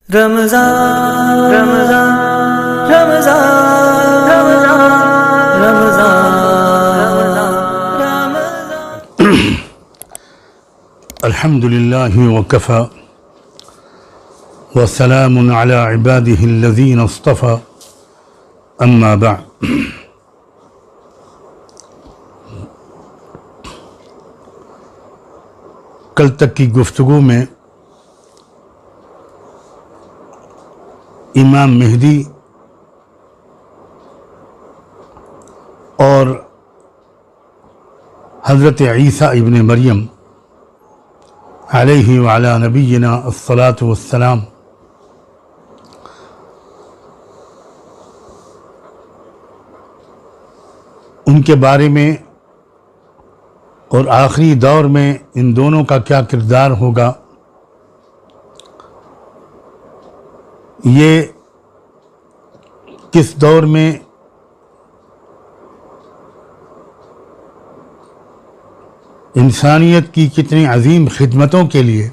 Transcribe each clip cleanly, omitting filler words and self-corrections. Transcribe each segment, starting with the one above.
رمضان رمضان رمضان رمضان رمضان الحمد لله وكفى وسلام على عباده الذين اصطفى اما بعد کل تک کی گفتگو میں امام مہدی اور حضرت عیسیٰ ابن مریم علیہ وعلی نبینا الصلاۃ والسلام ان کے بارے میں اور آخری دور میں ان دونوں کا کیا کردار ہوگا، یہ کس دور میں انسانیت کی کتنی عظیم خدمتوں کے لیے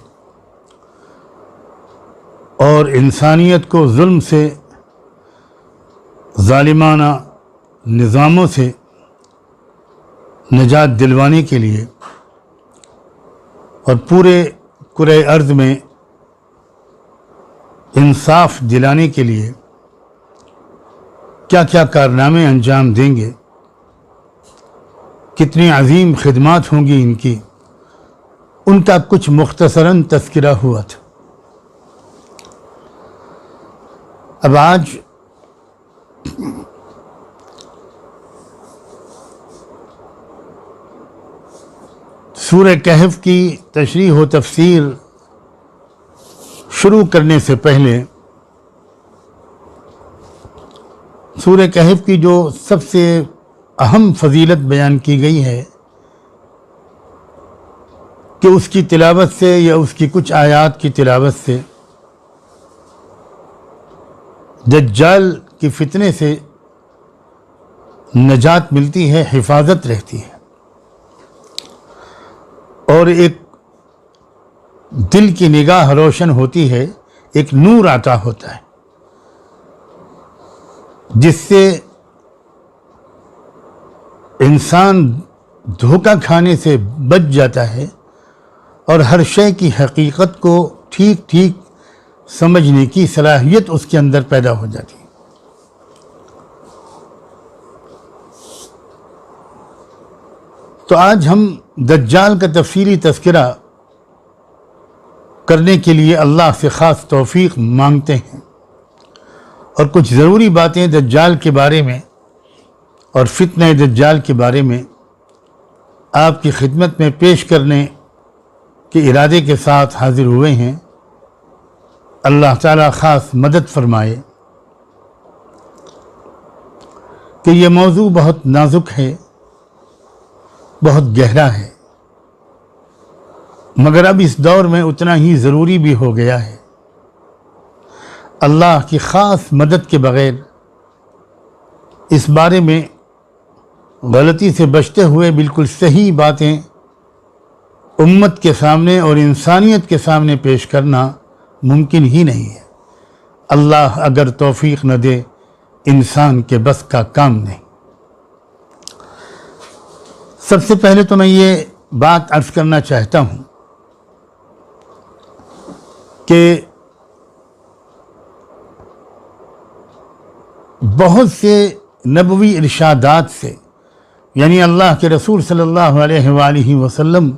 اور انسانیت کو ظلم سے، ظالمانہ نظاموں سے نجات دلوانے کے لیے اور پورے کرۂ ارض میں انصاف دلانے کے لیے کیا کیا کارنامے انجام دیں گے، کتنی عظیم خدمات ہوں گی ان کی، ان کا کچھ مختصراً تذکرہ ہوا تھا۔ اب آج سورہ کہف کی تشریح و تفسیر شروع کرنے سے پہلے سورہ کہف کی جو سب سے اہم فضیلت بیان کی گئی ہے کہ اس کی تلاوت سے یا اس کی کچھ آیات کی تلاوت سے دجال کی فتنے سے نجات ملتی ہے، حفاظت رہتی ہے، اور ایک دل کی نگاہ روشن ہوتی ہے، ایک نور عطا ہوتا ہے جس سے انسان دھوکہ کھانے سے بچ جاتا ہے اور ہر شے کی حقیقت کو ٹھیک ٹھیک سمجھنے کی صلاحیت اس کے اندر پیدا ہو جاتی ہے۔ تو آج ہم دجال کا تفصیلی تذکرہ کرنے کے لیے اللہ سے خاص توفیق مانگتے ہیں اور کچھ ضروری باتیں دجال کے بارے میں اور فتنہ دجال کے بارے میں آپ کی خدمت میں پیش کرنے کے ارادے کے ساتھ حاضر ہوئے ہیں۔ اللہ تعالیٰ خاص مدد فرمائے کہ یہ موضوع بہت نازک ہے، بہت گہرا ہے، مگر اب اس دور میں اتنا ہی ضروری بھی ہو گیا ہے۔ اللہ کی خاص مدد کے بغیر اس بارے میں غلطی سے بچتے ہوئے بالکل صحیح باتیں امت کے سامنے اور انسانیت کے سامنے پیش کرنا ممکن ہی نہیں ہے۔ اللہ اگر توفیق نہ دے، انسان کے بس کا کام نہیں۔ سب سے پہلے تو میں یہ بات عرض کرنا چاہتا ہوں کہ بہت سے نبوی ارشادات سے، یعنی اللہ کے رسول صلی اللہ علیہ وآلہ وسلم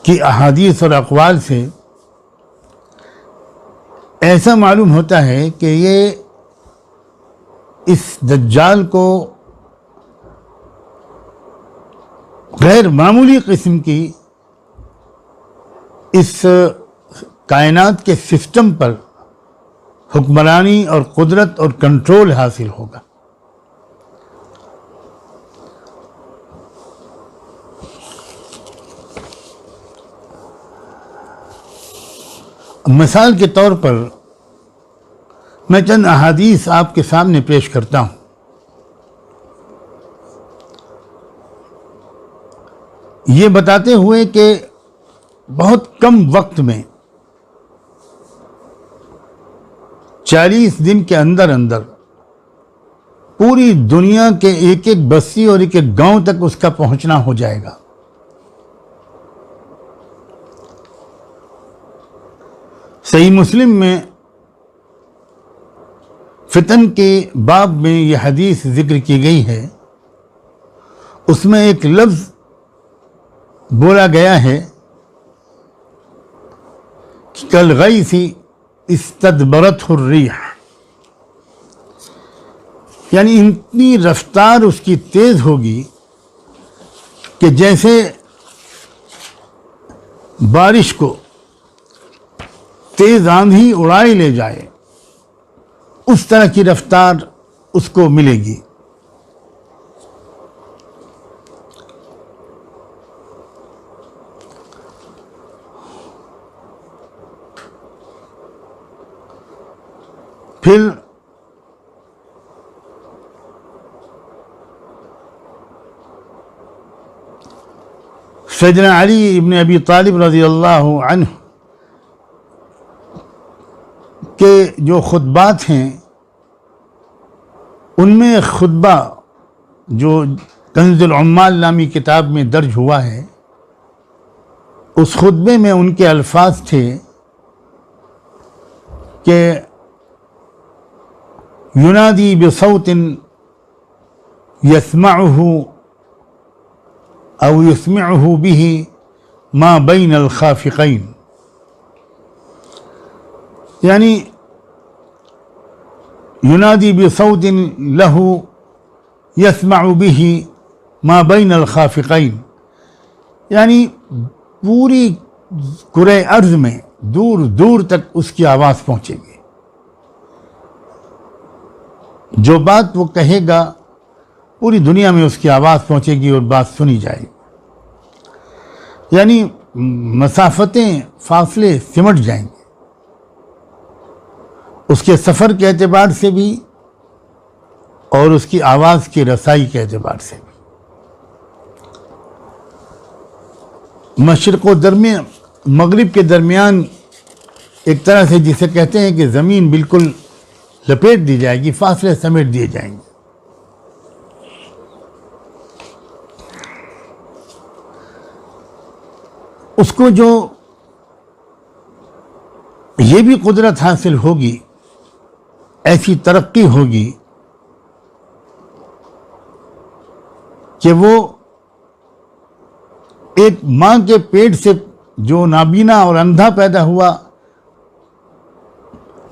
کی احادیث اور اقوال سے ایسا معلوم ہوتا ہے کہ یہ اس دجال کو غیر معمولی قسم کی اس کائنات کے سسٹم پر حکمرانی اور قدرت اور کنٹرول حاصل ہوگا۔ مثال کے طور پر میں چند احادیث آپ کے سامنے پیش کرتا ہوں۔ یہ بتاتے ہوئے کہ بہت کم وقت میں 40 دن کے اندر اندر پوری دنیا کے ایک ایک بستی اور ایک ایک گاؤں تک اس کا پہنچنا ہو جائے گا۔ صحیح مسلم میں فتن کے باب میں یہ حدیث ذکر کی گئی ہے، اس میں ایک لفظ بولا گیا ہے کہ کالغیث استدبرتہ الریح، یعنی اتنی رفتار اس کی تیز ہوگی کہ جیسے بارش کو تیز آندھی اڑائے لے جائے، اس طرح کی رفتار اس کو ملے گی۔ پھر سیدنا علی ابن ابی طالب رضی اللہ عنہ کے جو خطبات ہیں، ان میں خطبہ جو کنز العمال نامی کتاب میں درج ہوا ہے، اس خطبے میں ان کے الفاظ تھے کہ ینادی بصوت یسمعہ او یسمعہ بہ ما بین الخافقین، یعنی ینادی بصوت لہ یسمع بہ ما بین الخافقین، یعنی پوری کرۂ ارض میں دور دور تک اس کی آواز پہنچے گی، جو بات وہ کہے گا پوری دنیا میں اس کی آواز پہنچے گی اور بات سنی جائے گی، یعنی مسافتیں، فاصلے سمٹ جائیں گے، اس کے سفر کے اعتبار سے بھی اور اس کی آواز کی رسائی کے اعتبار سے بھی۔ مشرق و مغرب کے درمیان ایک طرح سے جسے کہتے ہیں کہ زمین بالکل لپیٹ دی جائے گی، فاصلے سمیٹ دیے جائیں گے۔ اس کو جو یہ بھی قدرت حاصل ہوگی، ایسی ترقی ہوگی کہ وہ ایک ماں کے پیٹ سے جو نابینا اور اندھا پیدا ہوا،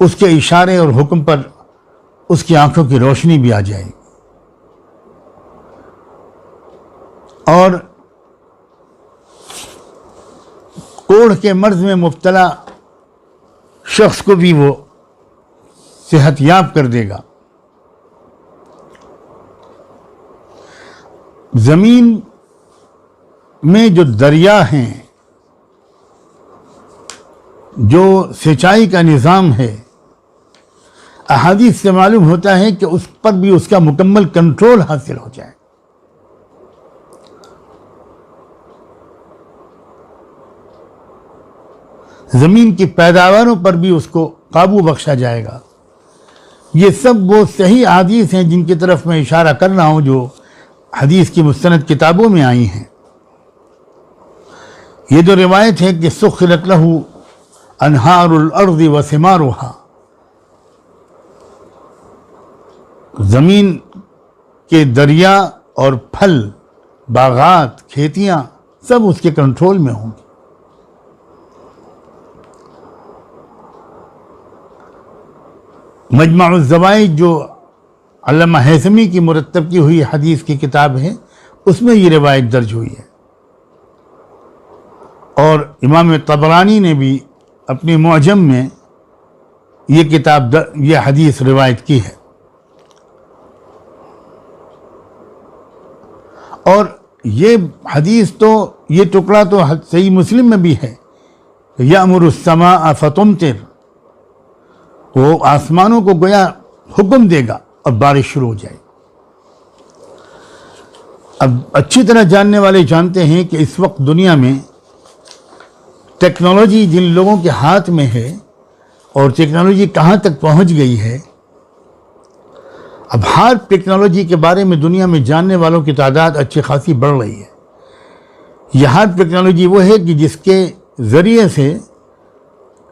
اس کے اشارے اور حکم پر اس کی آنکھوں کی روشنی بھی آ جائے گی، اور کوڑھ کے مرض میں مبتلا شخص کو بھی وہ صحت یاب کر دے گا۔ زمین میں جو دریا ہیں، جو سینچائی کا نظام ہے، احادیث سے معلوم ہوتا ہے کہ اس پر بھی اس کا مکمل کنٹرول حاصل ہو جائے۔ زمین کی پیداواروں پر بھی اس کو قابو بخشا جائے گا۔ یہ سب وہ صحیح احادیث ہیں جن کی طرف میں اشارہ کر رہا ہوں، جو حدیث کی مستند کتابوں میں آئی ہیں۔ یہ جو روایت ہے کہ سخرت لہ انہار الارض وثمارها، زمین کے دریا اور پھل، باغات، کھیتیاں سب اس کے کنٹرول میں ہوں گی۔ مجمع الزوائد جو علامہ ہیثمی کی مرتب کی ہوئی حدیث کی کتاب ہے، اس میں یہ روایت درج ہوئی ہے، اور امام طبرانی نے بھی اپنی معجم میں یہ حدیث روایت کی ہے۔ اور یہ حدیث تو، یہ ٹکڑا تو صحیح مسلم میں بھی ہے، یأمر السماء فتمطر، وہ آسمانوں کو گویا حکم دے گا اور بارش شروع ہو جائے۔ اب اچھی طرح جاننے والے جانتے ہیں کہ اس وقت دنیا میں ٹیکنالوجی جن لوگوں کے ہاتھ میں ہے، اور ٹیکنالوجی کہاں تک پہنچ گئی ہے. اب ہر ٹیکنالوجی کے بارے میں دنیا میں جاننے والوں کی تعداد اچھی خاصی بڑھ رہی ہے. یہ ہر ٹیکنالوجی وہ ہے کہ جس کے ذریعے سے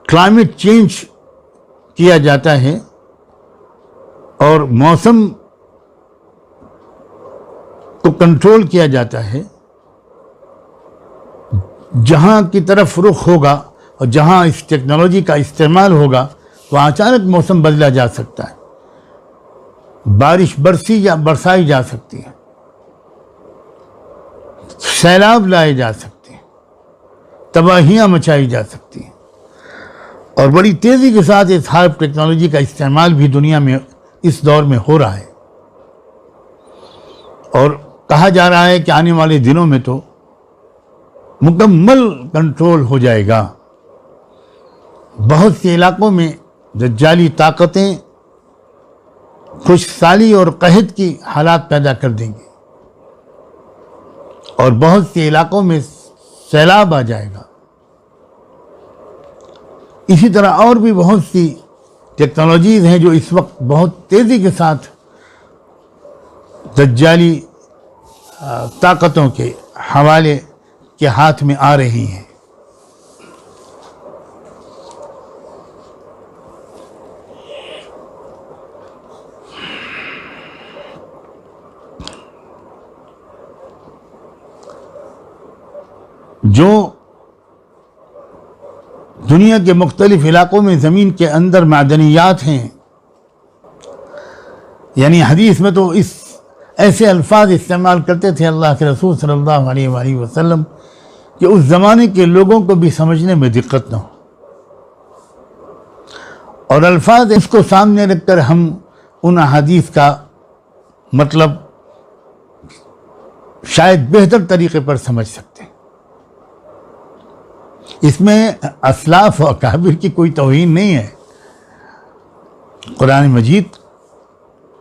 کلائمیٹ چینج کیا جاتا ہے اور موسم کو کنٹرول کیا جاتا ہے. جہاں کی طرف رخ ہوگا اور جہاں اس ٹیکنالوجی کا استعمال ہوگا وہاں اچانک موسم بدلا جا سکتا ہے. بارش برسی یا برسائی جا سکتی ہے, سیلاب لائے جا سکتے ہیں, تباہیاں مچائی جا سکتی ہیں, اور بڑی تیزی کے ساتھ اس ہر ٹیکنالوجی کا استعمال بھی دنیا میں اس دور میں ہو رہا ہے. اور کہا جا رہا ہے کہ آنے والے دنوں میں تو مکمل کنٹرول ہو جائے گا. بہت سے علاقوں میں دجالی طاقتیں خشک سالی اور قحط کی حالات پیدا کر دیں گے, اور بہت سے علاقوں میں سیلاب آ جائے گا. اسی طرح اور بھی بہت سی ٹیکنالوجیز ہیں جو اس وقت بہت تیزی کے ساتھ دجالی طاقتوں کے حوالے کے ہاتھ میں آ رہی ہیں. جو دنیا کے مختلف علاقوں میں زمین کے اندر معدنیات ہیں, یعنی حدیث میں تو اس ایسے الفاظ استعمال کرتے تھے اللہ کے رسول صلی اللہ علیہ وآلہ وسلم کہ اس زمانے کے لوگوں کو بھی سمجھنے میں دقت نہ ہو, اور الفاظ اس کو سامنے رکھ کر ہم ان احادیث کا مطلب شاید بہتر طریقے پر سمجھ سکتے ہیں. اس میں اسلاف و اکابر کی کوئی توہین نہیں ہے. قرآن مجید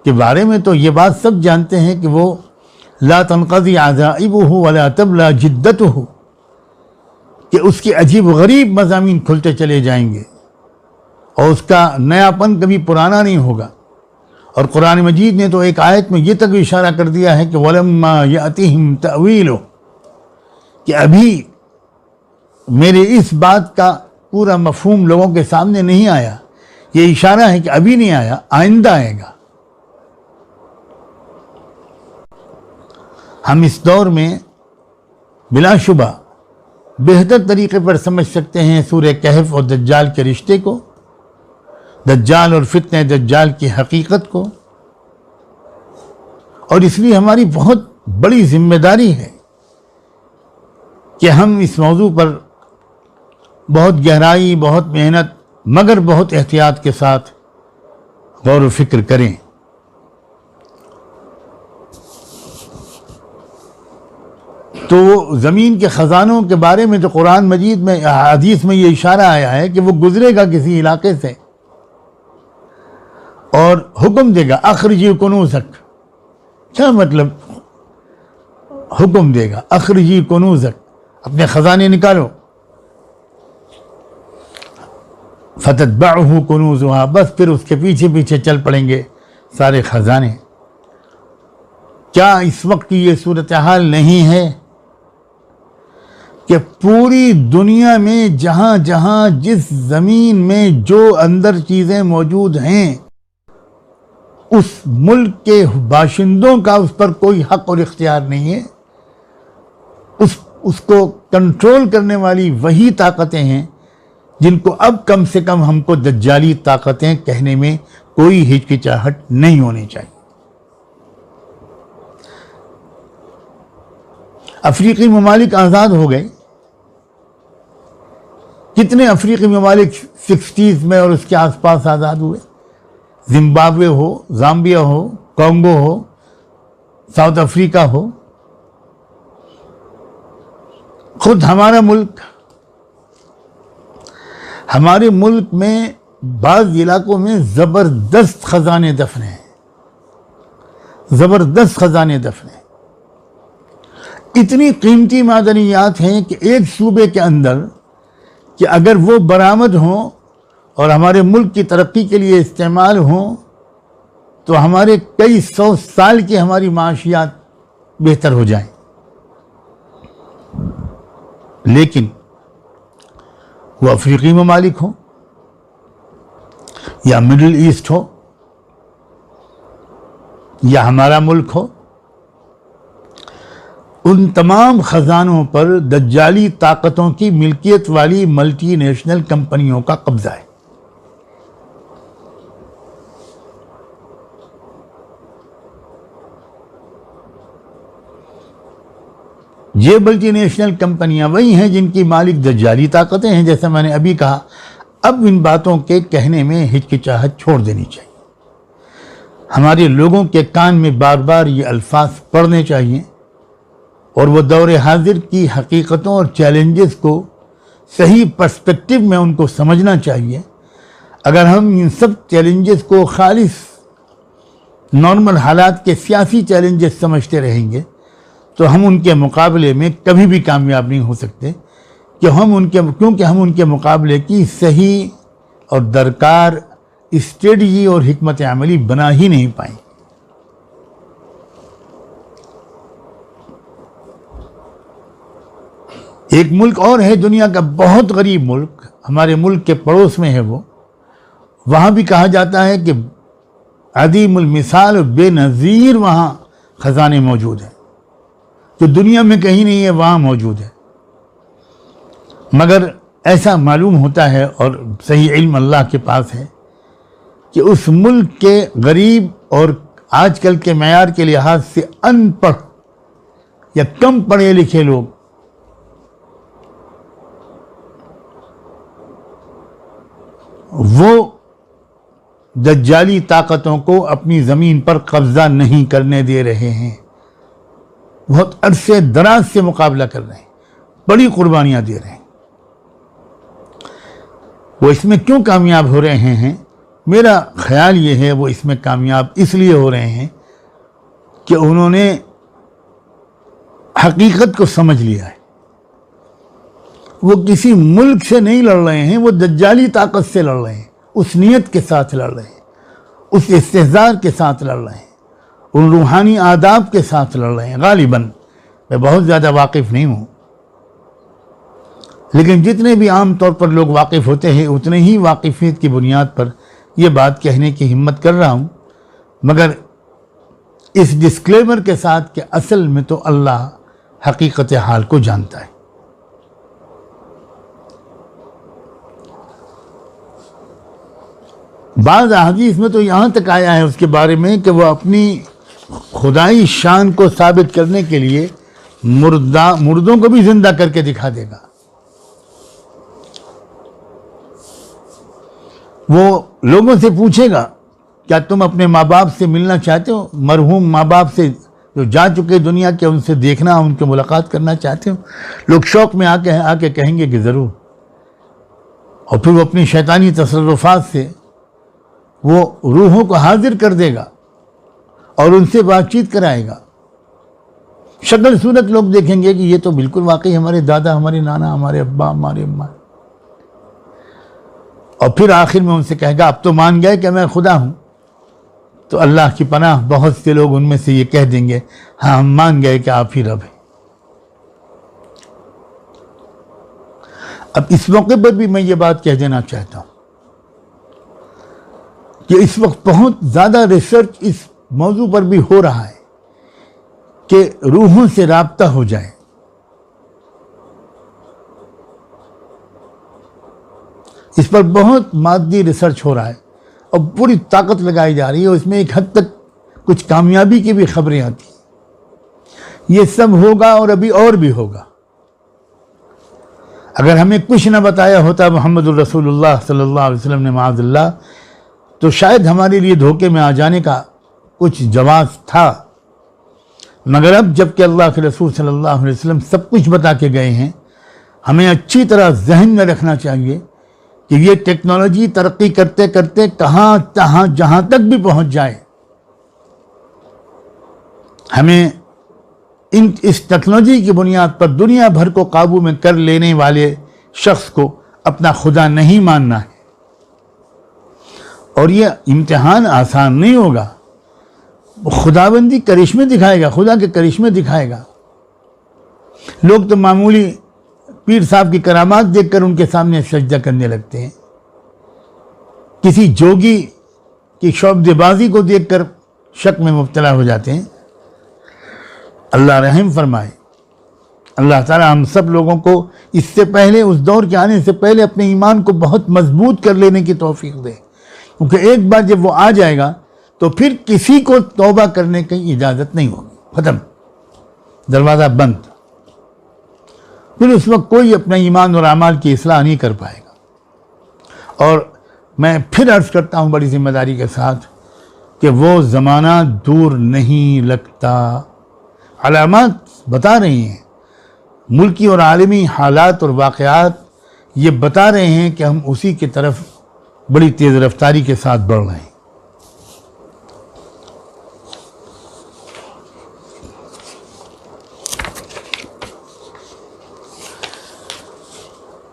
کے بارے میں تو یہ بات سب جانتے ہیں کہ وہ لا تنقضی عجائبہ ولا تبلا جدتہ, کہ اس کے عجیب و غریب مضامین کھلتے چلے جائیں گے اور اس کا نیا پن کبھی پرانا نہیں ہوگا. اور قرآن مجید نے تو ایک آیت میں یہ تک اشارہ کر دیا ہے کہ وَلَمَّا يَأْتِهِمْ تَأْوِيلُهُ, کہ ابھی میرے اس بات کا پورا مفہوم لوگوں کے سامنے نہیں آیا. یہ اشارہ ہے کہ ابھی نہیں آیا, آئندہ آئے گا. ہم اس دور میں بلا شبہ بہتر طریقے پر سمجھ سکتے ہیں سورہ کہف اور دجال کے رشتے کو, دجال اور فتنہ دجال کی حقیقت کو, اور اس لیے ہماری بہت بڑی ذمہ داری ہے کہ ہم اس موضوع پر بہت گہرائی, بہت محنت, مگر بہت احتیاط کے ساتھ غور و فکر کریں. تو زمین کے خزانوں کے بارے میں تو قرآن مجید میں حدیث میں یہ اشارہ آیا ہے کہ وہ گزرے گا کسی علاقے سے اور حکم دے گا اخرجی کنوزک. کیا مطلب حکم دے گا اخرجی کنوزک, اپنے خزانے نکالو. فتتبعہ کنوزہا, بس پھر اس کے پیچھے پیچھے چل پڑیں گے سارے خزانے. کیا اس وقت کی یہ صورتحال نہیں ہے کہ پوری دنیا میں جہاں جہاں جس زمین میں جو اندر چیزیں موجود ہیں اس ملک کے باشندوں کا اس پر کوئی حق اور اختیار نہیں ہے. اس کو کنٹرول کرنے والی وہی طاقتیں ہیں جن کو اب کم سے کم ہم کو دجالی طاقتیں کہنے میں کوئی ہچکچاہٹ نہیں ہونی چاہیے. افریقی ممالک آزاد ہو گئے. کتنے افریقی ممالک 60s میں اور اس کے آس پاس آزاد ہوئے. زمبابوے ہو, زامبیا ہو, کانگو ہو, ساؤتھ افریقہ ہو. خود ہمارا ملک, ہمارے ملک میں بعض علاقوں میں زبردست خزانے دفن ہیں, زبردست خزانے دفن ہیں. اتنی قیمتی معدنیات ہیں کہ ایک صوبے کے اندر کہ اگر وہ برآمد ہوں اور ہمارے ملک کی ترقی کے لیے استعمال ہوں تو ہمارے کئی 100 سال کی ہماری معاشیات بہتر ہو جائیں. لیکن وہ افریقی ممالک ہوں یا مڈل ایسٹ ہو یا ہمارا ملک ہو، ان تمام خزانوں پر دجالی طاقتوں کی ملکیت والی ملٹی نیشنل کمپنیوں کا قبضہ ہے. یہ ملٹی نیشنل کمپنیاں وہی ہیں جن کی مالک دجالی طاقتیں ہیں. جیسا میں نے ابھی کہا، اب ان باتوں کے کہنے میں ہچکچاہٹ چھوڑ دینی چاہیے. ہمارے لوگوں کے کان میں بار بار یہ الفاظ پڑھنے چاہیے اور وہ دور حاضر کی حقیقتوں اور چیلنجز کو صحیح پرسپیکٹو میں ان کو سمجھنا چاہیے. اگر ہم ان سب چیلنجز کو خالص نارمل حالات کے سیاسی چیلنجز سمجھتے رہیں گے تو ہم ان کے مقابلے میں کبھی بھی کامیاب نہیں ہو سکتے، کیونکہ ہم ان کے مقابلے کی صحیح اور درکار اسٹریٹجی اور حکمت عملی بنا ہی نہیں پائیں. ایک ملک اور ہے دنیا کا بہت غریب ملک، ہمارے ملک کے پڑوس میں ہے وہ. وہاں بھی کہا جاتا ہے کہ عدیم المثال و بے نظیر وہاں خزانے موجود ہیں، جو دنیا میں کہیں نہیں ہے وہاں موجود ہے. مگر ایسا معلوم ہوتا ہے اور صحیح علم اللہ کے پاس ہے کہ اس ملک کے غریب اور آج کل کے معیار کے لحاظ سے ان پڑھ یا کم پڑھے لکھے لوگ وہ دجالی طاقتوں کو اپنی زمین پر قبضہ نہیں کرنے دے رہے ہیں. بہت عرصے دراز سے مقابلہ کر رہے ہیں، بڑی قربانیاں دے رہے ہیں. وہ اس میں کیوں کامیاب ہو رہے ہیں؟ میرا خیال یہ ہے وہ اس میں کامیاب اس لیے ہو رہے ہیں کہ انہوں نے حقیقت کو سمجھ لیا ہے. وہ کسی ملک سے نہیں لڑ رہے ہیں، وہ دجالی طاقت سے لڑ رہے ہیں، اس نیت کے ساتھ لڑ رہے ہیں، اس استحضار کے ساتھ لڑ رہے ہیں، ان روحانی آداب کے ساتھ لڑ رہے ہیں. غالباً میں بہت زیادہ واقف نہیں ہوں، لیکن جتنے بھی عام طور پر لوگ واقف ہوتے ہیں اتنے ہی واقفیت کی بنیاد پر یہ بات کہنے کی ہمت کر رہا ہوں، مگر اس ڈسکلیمر کے ساتھ کہ اصل میں تو اللہ حقیقت حال کو جانتا ہے. بعض احادیث میں تو یہاں تک آیا ہے اس کے بارے میں کہ وہ اپنی خدائی شان کو ثابت کرنے کے لیے مردوں کو بھی زندہ کر کے دکھا دے گا. وہ لوگوں سے پوچھے گا کیا تم اپنے ماں باپ سے ملنا چاہتے ہو؟ مرحوم ماں باپ سے جو جا چکے دنیا کے، ان سے دیکھنا، ان کے ملاقات کرنا چاہتے ہو؟ لوگ شوق میں آ کے کہیں گے کہ ضرور. اور پھر وہ اپنی شیطانی تصرفات سے وہ روحوں کو حاضر کر دے گا اور ان سے بات چیت کرائے گا. شکل صورت لوگ دیکھیں گے کہ یہ تو بالکل واقعی ہمارے دادا، ہمارے نانا، ہمارے ابا، ہمارے اماں. اور پھر آخر میں ان سے کہے گا اب تو مان گئے کہ میں خدا ہوں. تو اللہ کی پناہ بہت سے لوگ ان میں سے یہ کہہ دیں گے ہاں ہم مان گئے کہ آپ ہی رب ہیں. اب اس موقع پر بھی میں یہ بات کہہ دینا چاہتا ہوں کہ اس وقت بہت زیادہ ریسرچ اس موضوع پر بھی ہو رہا ہے کہ روحوں سے رابطہ ہو جائے. اس پر بہت مادی ریسرچ ہو رہا ہے اور پوری طاقت لگائی جا رہی ہے، اور اس میں ایک حد تک کچھ کامیابی کی بھی خبریں آتی ہیں. یہ سب ہوگا اور ابھی اور بھی ہوگا. اگر ہمیں کچھ نہ بتایا ہوتا محمد الرسول اللہ صلی اللہ علیہ وسلم نے معاذ اللہ، تو شاید ہمارے لیے دھوکے میں آ جانے کا کچھ جواز تھا. مگر اب جب کہ اللہ کے رسول صلی اللہ علیہ وسلم سب کچھ بتا کے گئے ہیں، ہمیں اچھی طرح ذہن میں رکھنا چاہیے کہ یہ ٹیکنالوجی ترقی کرتے کرتے جہاں تک بھی پہنچ جائے، ہمیں اس ٹیکنالوجی کی بنیاد پر دنیا بھر کو قابو میں کر لینے والے شخص کو اپنا خدا نہیں ماننا ہے. اور یہ امتحان آسان نہیں ہوگا. خداوندی کرشمے دکھائے گا, خدا کے کرشمے دکھائے گا. لوگ تو معمولی پیر صاحب کی کرامات دیکھ کر ان کے سامنے سجدہ کرنے لگتے ہیں. کسی جوگی کی شعبدے بازی کو دیکھ کر شک میں مبتلا ہو جاتے ہیں. اللہ رحم فرمائے. اللہ تعالی ہم سب لوگوں کو اس سے پہلے, اس دور کے آنے سے پہلے اپنے ایمان کو بہت مضبوط کر لینے کی توفیق دے, کیونکہ ایک بار جب وہ آ جائے گا تو پھر کسی کو توبہ کرنے کی اجازت نہیں ہوگی. ختم, دروازہ بند. پھر اس وقت کوئی اپنا ایمان اور اعمال کی اصلاح نہیں کر پائے گا. اور میں پھر عرض کرتا ہوں بڑی ذمہ داری کے ساتھ کہ وہ زمانہ دور نہیں لگتا. علامات بتا رہی ہیں, ملکی اور عالمی حالات اور واقعات یہ بتا رہے ہیں کہ ہم اسی کی طرف بڑی تیز رفتاری کے ساتھ بڑھ رہے ہیں.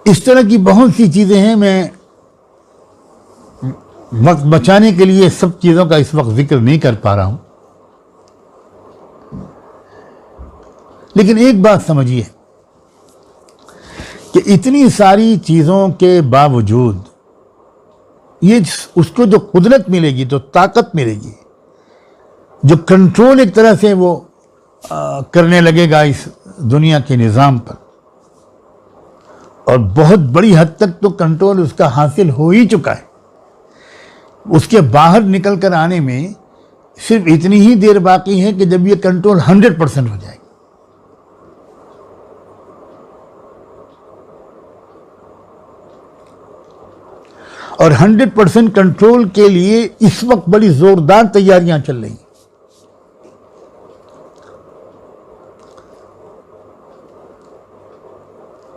اس طرح کی بہت سی چیزیں ہیں. میں وقت بچانے کے لیے سب چیزوں کا اس وقت ذکر نہیں کر پا رہا ہوں, لیکن ایک بات سمجھیے کہ اتنی ساری چیزوں کے باوجود یہ اس کو جو قدرت ملے گی, جو طاقت ملے گی, جو کنٹرول ایک طرح سے وہ کرنے لگے گا اس دنیا کے نظام پر, اور بہت بڑی حد تک تو کنٹرول اس کا حاصل ہو ہی چکا ہے. اس کے باہر نکل کر آنے میں صرف اتنی ہی دیر باقی ہے کہ جب یہ کنٹرول 100% ہو جائے گا. اور 100% کنٹرول کے لیے اس وقت بڑی زوردار تیاریاں چل رہی ہیں.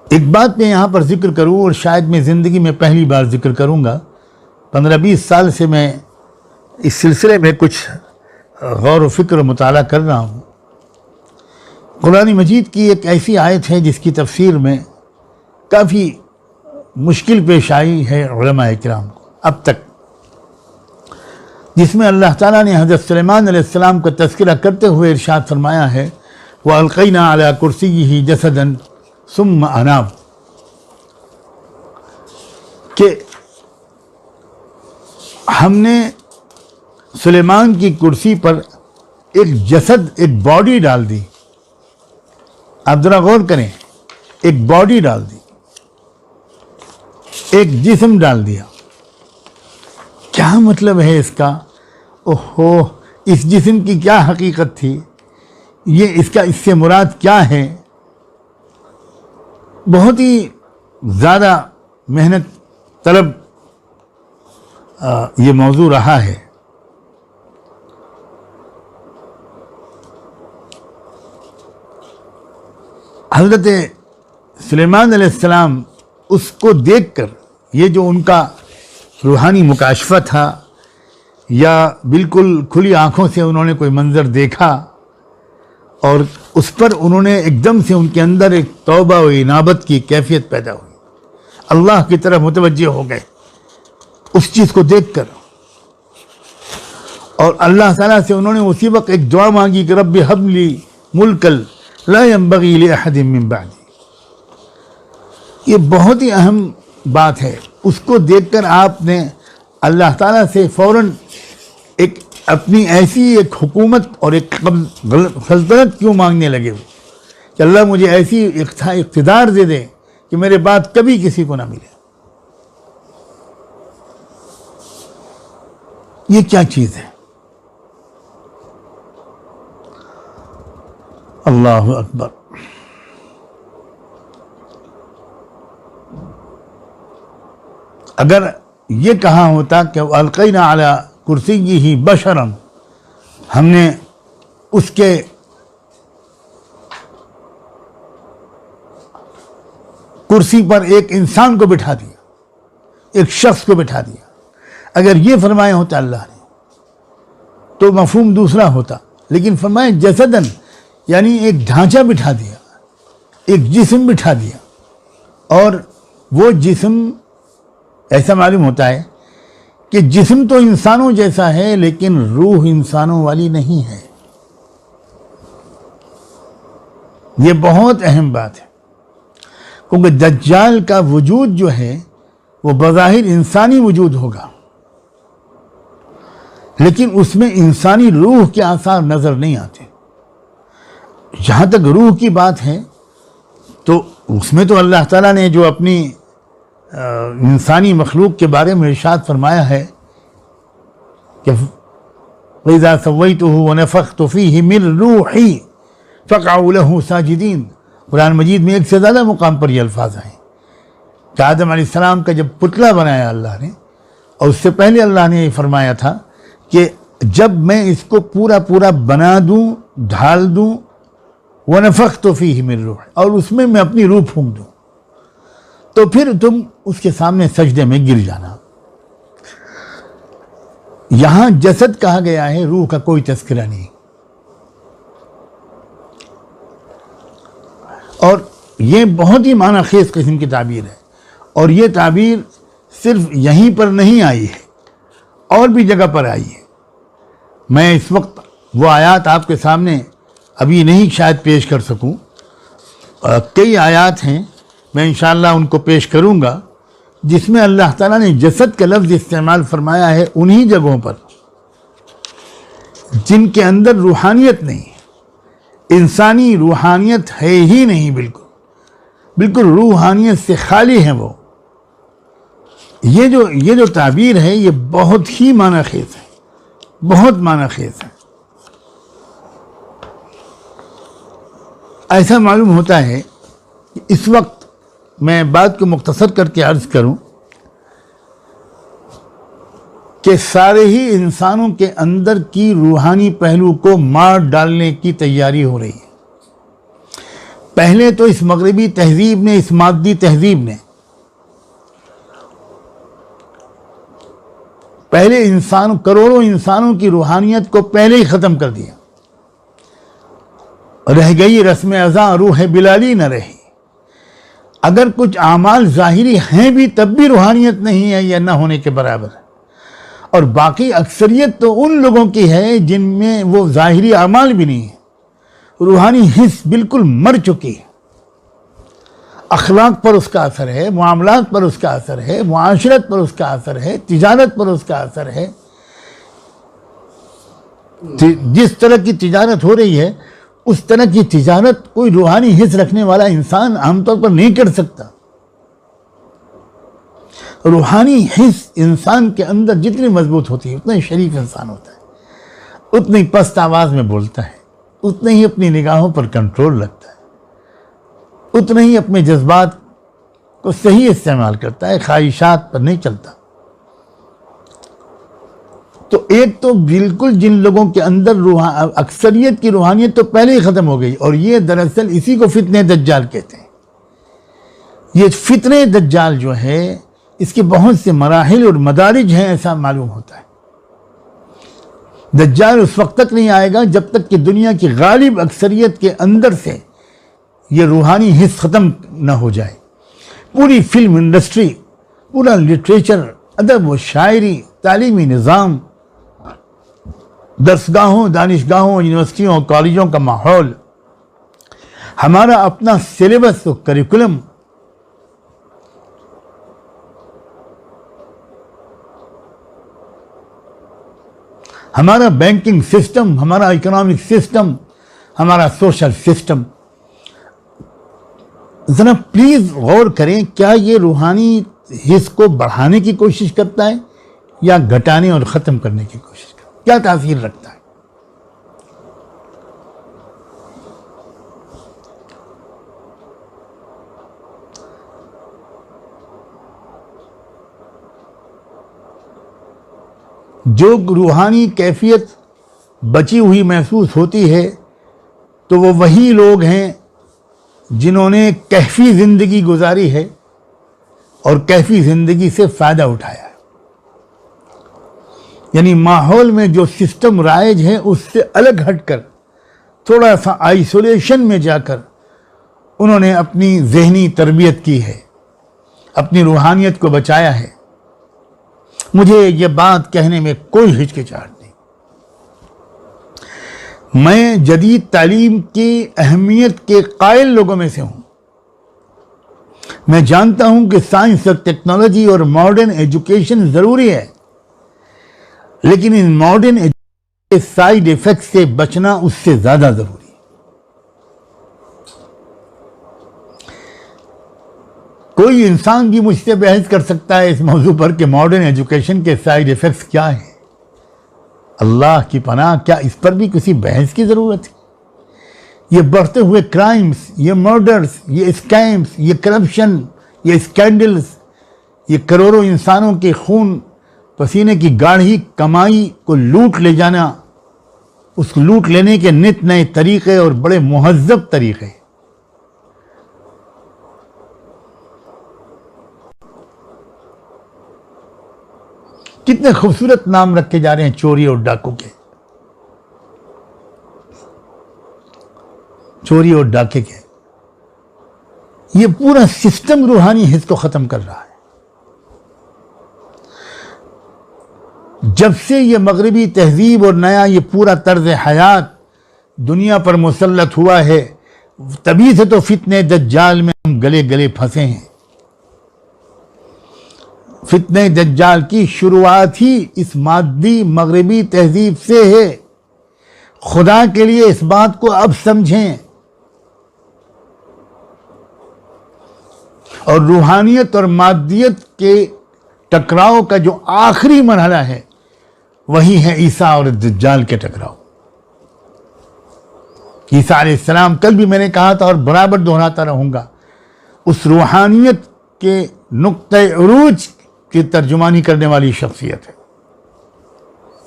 ایک بات میں یہاں پر ذکر کروں, اور شاید میں زندگی میں پہلی بار ذکر کروں گا. 15-20 سال سے میں اس سلسلے میں کچھ غور و فکر و مطالعہ کر رہا ہوں. قرآن مجید کی ایک ایسی آیت ہے جس کی تفسیر میں کافی مشکل پیش آئی ہے علماء کرام کو اب تک, جس میں اللہ تعالیٰ نے حضرت سلیمان علیہ السلام کا تذکرہ کرتے ہوئے ارشاد فرمایا ہے وَأَلْقَيْنَا عَلَىٰ كُرْسِيِّهِ جَسَدًا ثُمَّ أَنَابَ, کہ ہم نے سلیمان کی کرسی پر ایک جسد, ایک باڈی ڈال دی. آپ ذرا غور کریں, ایک باڈی ڈال دی, ایک جسم ڈال دیا. کیا مطلب ہے اس کا؟ اوہو, اس جسم کی کیا حقیقت تھی, یہ اس سے مراد کیا ہے؟ بہت ہی زیادہ محنت طلب یہ موضوع رہا ہے. حضرت سلیمان علیہ السلام اس کو دیکھ کر, یہ جو ان کا روحانی مکاشفہ تھا یا بالکل کھلی آنکھوں سے انہوں نے کوئی منظر دیکھا اور اس پر انہوں نے ایک دم سے ان کے اندر ایک توبہ و انابت کی کیفیت پیدا ہوئی, اللہ کی طرف متوجہ ہو گئے اس چیز کو دیکھ کر, اور اللہ تعالیٰ سے انہوں نے اسی وقت ایک دعا مانگی کہ رب ہب لی ملکل لا ينبغی لأحد من بعدی. یہ بہت ہی اہم بات ہے. اس کو دیکھ کر آپ نے اللہ تعالیٰ سے فوراً ایک اپنی ایسی ایک حکومت اور ایک سلطنت کیوں مانگنے لگے ہو کہ اللہ مجھے ایسی اقتدار دے دے کہ میرے بعد کبھی کسی کو نہ ملے. یہ کیا چیز ہے؟ اللہ اکبر. اگر یہ کہا ہوتا کہ القینا علی کرسیہ بشرا, ہم نے اس کے کرسی پر ایک انسان کو بٹھا دیا, ایک شخص کو بٹھا دیا, اگر یہ فرمایا ہوتا اللہ نے تو مفہوم دوسرا ہوتا. لیکن فرمایا جسدن, یعنی ایک ڈھانچہ بٹھا دیا, ایک جسم بٹھا دیا, اور وہ جسم ایسا معلوم ہوتا ہے کہ جسم تو انسانوں جیسا ہے لیکن روح انسانوں والی نہیں ہے. یہ بہت اہم بات ہے، کیونکہ دجال کا وجود جو ہے وہ بظاہر انسانی وجود ہوگا، لیکن اس میں انسانی روح کے آثار نظر نہیں آتے. جہاں تک روح کی بات ہے تو اس میں تو اللہ تعالیٰ نے جو اپنی انسانی مخلوق کے بارے میں ارشاد فرمایا ہے کہ وَإِذَا سَوَّيْتُهُ وَنَفَخْتُ فِيهِ مِن رُوحِي فَقَعُوا لَهُ سَاجِدِينَ. قرآن مجید میں ایک سے زیادہ مقام پر یہ الفاظ ہیں کہ آدم علیہ السلام کا جب پتلا بنایا اللہ نے، اور اس سے پہلے اللہ نے یہ فرمایا تھا کہ جب میں اس کو پورا بنا دوں، ڈھال دوں، وَنَفَخْتُ فِيهِ مِن رُوحِي، اور اس میں اپنی روح پھونک دوں، تو پھر تم اس کے سامنے سجدے میں گر جانا. یہاں جسد کہا گیا ہے، روح کا کوئی تذکرہ نہیں. اور یہ بہت ہی معنی خیز قسم کی تعبیر ہے، اور یہ تعبیر صرف یہیں پر نہیں آئی ہے، اور بھی جگہ پر آئی ہے. میں اس وقت وہ آیات آپ کے سامنے ابھی نہیں شاید پیش کر سکوں، کئی آیات ہیں، میں انشاءاللہ ان کو پیش کروں گا جس میں اللہ تعالیٰ نے جسد کا لفظ استعمال فرمایا ہے انہی جگہوں پر جن کے اندر روحانیت نہیں ہے، انسانی روحانیت ہے ہی نہیں، بالکل روحانیت سے خالی ہیں وہ. یہ جو تعبیر ہے یہ بہت ہی معنی خیز ہے، بہت معنی خیز ہے. ایسا معلوم ہوتا ہے کہ اس وقت میں بات کو مختصر کر کے عرض کروں کہ سارے ہی انسانوں کے اندر کی روحانی پہلو کو مار ڈالنے کی تیاری ہو رہی ہے. پہلے تو اس مغربی تہذیب نے، اس مادی تہذیب نے پہلے کروڑوں انسانوں کی روحانیت کو پہلے ہی ختم کر دیا. رہ گئی رسم ازاں روح بلالی نہ رہی. اگر کچھ اعمال ظاہری ہیں بھی تب بھی روحانیت نہیں ہے یا نہ ہونے کے برابر ہے. اور باقی اکثریت تو ان لوگوں کی ہے جن میں وہ ظاہری اعمال بھی نہیں ہیں، روحانی حص بالکل مر چکی ہے. اخلاق پر اس کا اثر ہے، معاملات پر اس کا اثر ہے، معاشرت پر اس کا اثر ہے، تجارت پر اس کا اثر ہے. جس طرح کی تجارت ہو رہی ہے اس طرح کی تجارت کوئی روحانی حص رکھنے والا انسان عام طور پر نہیں کر سکتا. روحانی حص انسان کے اندر جتنی مضبوط ہوتی ہے اتنا ہی شریف انسان ہوتا ہے، اتنی پست آواز میں بولتا ہے، اتنے ہی اپنی نگاہوں پر کنٹرول رکھتا ہے، اتنے ہی اپنے جذبات کو صحیح استعمال کرتا ہے، خواہشات پر نہیں چلتا. تو ایک تو بالکل جن لوگوں کے اندر اکثریت کی روحانیت تو پہلے ہی ختم ہو گئی، اور یہ دراصل اسی کو فتنہ دجال کہتے ہیں. یہ فتنہ دجال جو ہے اس کے بہت سے مراحل اور مدارج ہیں، ایسا معلوم ہوتا ہے. دجال اس وقت تک نہیں آئے گا جب تک کہ دنیا کی غالب اکثریت کے اندر سے یہ روحانی حص ختم نہ ہو جائے. پوری فلم انڈسٹری، پورا لٹریچر، ادب و شاعری، تعلیمی نظام، درسگاہوں، دانشگاہوں، یونیورسٹیوں، کالجوں کا ماحول، ہمارا اپنا سلیبس و کریکولم، ہمارا بینکنگ سسٹم، ہمارا اکنامک سسٹم، ہمارا سوشل سسٹم، ذرا پلیز غور کریں، کیا یہ روحانی حص کو بڑھانے کی کوشش کرتا ہے یا گھٹانے اور ختم کرنے کی کوشش کرتا ہے؟ کیا تاثیر رکھتا ہے؟ جو روحانی کیفیت بچی ہوئی محسوس ہوتی ہے تو وہ وہی لوگ ہیں جنہوں نے کیفی زندگی گزاری ہے اور کیفی زندگی سے فائدہ اٹھایا ہے. یعنی ماحول میں جو سسٹم رائج ہے اس سے الگ ہٹ کر، تھوڑا سا آئسولیشن میں جا کر انہوں نے اپنی ذہنی تربیت کی ہے، اپنی روحانیت کو بچایا ہے. مجھے یہ بات کہنے میں کوئی ہچکچاہٹ نہیں۔ میں جدید تعلیم کی اہمیت کے قائل لوگوں میں سے ہوں۔ میں جانتا ہوں کہ سائنس اور ٹیکنالوجی اور ماڈرن ایجوکیشن ضروری ہے، لیکن ان ماڈرن ایجوکیشن کے سائیڈ ایفیکٹ سے بچنا اس سے زیادہ ضروری ہے۔ کوئی انسان بھی مجھ سے بحث کر سکتا ہے اس موضوع پر کہ ماڈرن ایجوکیشن کے سائیڈ ایفیکٹس کیا ہیں۔ اللہ کی پناہ، کیا اس پر بھی کسی بحث کی ضرورت ہے؟ یہ بڑھتے ہوئے کرائمز، یہ مرڈرز، یہ اسکیمز، یہ کرپشن، یہ اسکینڈلز، یہ کروڑوں انسانوں کے خون پسینے کی گاڑھی کمائی کو لوٹ لے جانا، اس لوٹ لینے کے نت نئے طریقے اور بڑے مہذب طریقے۔ کتنے خوبصورت نام رکھے جا رہے ہیں چوری اور ڈاکو کے، چوری اور ڈاکے کے۔ یہ پورا سسٹم روحانی حص کو ختم کر رہا ہے۔ جب سے یہ مغربی تہذیب اور نیا یہ پورا طرز حیات دنیا پر مسلط ہوا ہے، تبھی سے تو فتنہ دجال میں ہم گلے گلے پھنسے ہیں۔ فتنہ دجال کی شروعات ہی اس مادی مغربی تہذیب سے ہے۔ خدا کے لیے اس بات کو اب سمجھیں، اور روحانیت اور مادیت کے ٹکراؤ کا جو آخری مرحلہ ہے وہی ہے عیسیٰ اور دجال کے ٹکراؤ۔ عیسیٰ علیہ السلام، کل بھی میں نے کہا تھا اور برابر دہراتا رہوں گا، اس روحانیت کے نقطۂ عروج کی ترجمانی کرنے والی شخصیت ہے،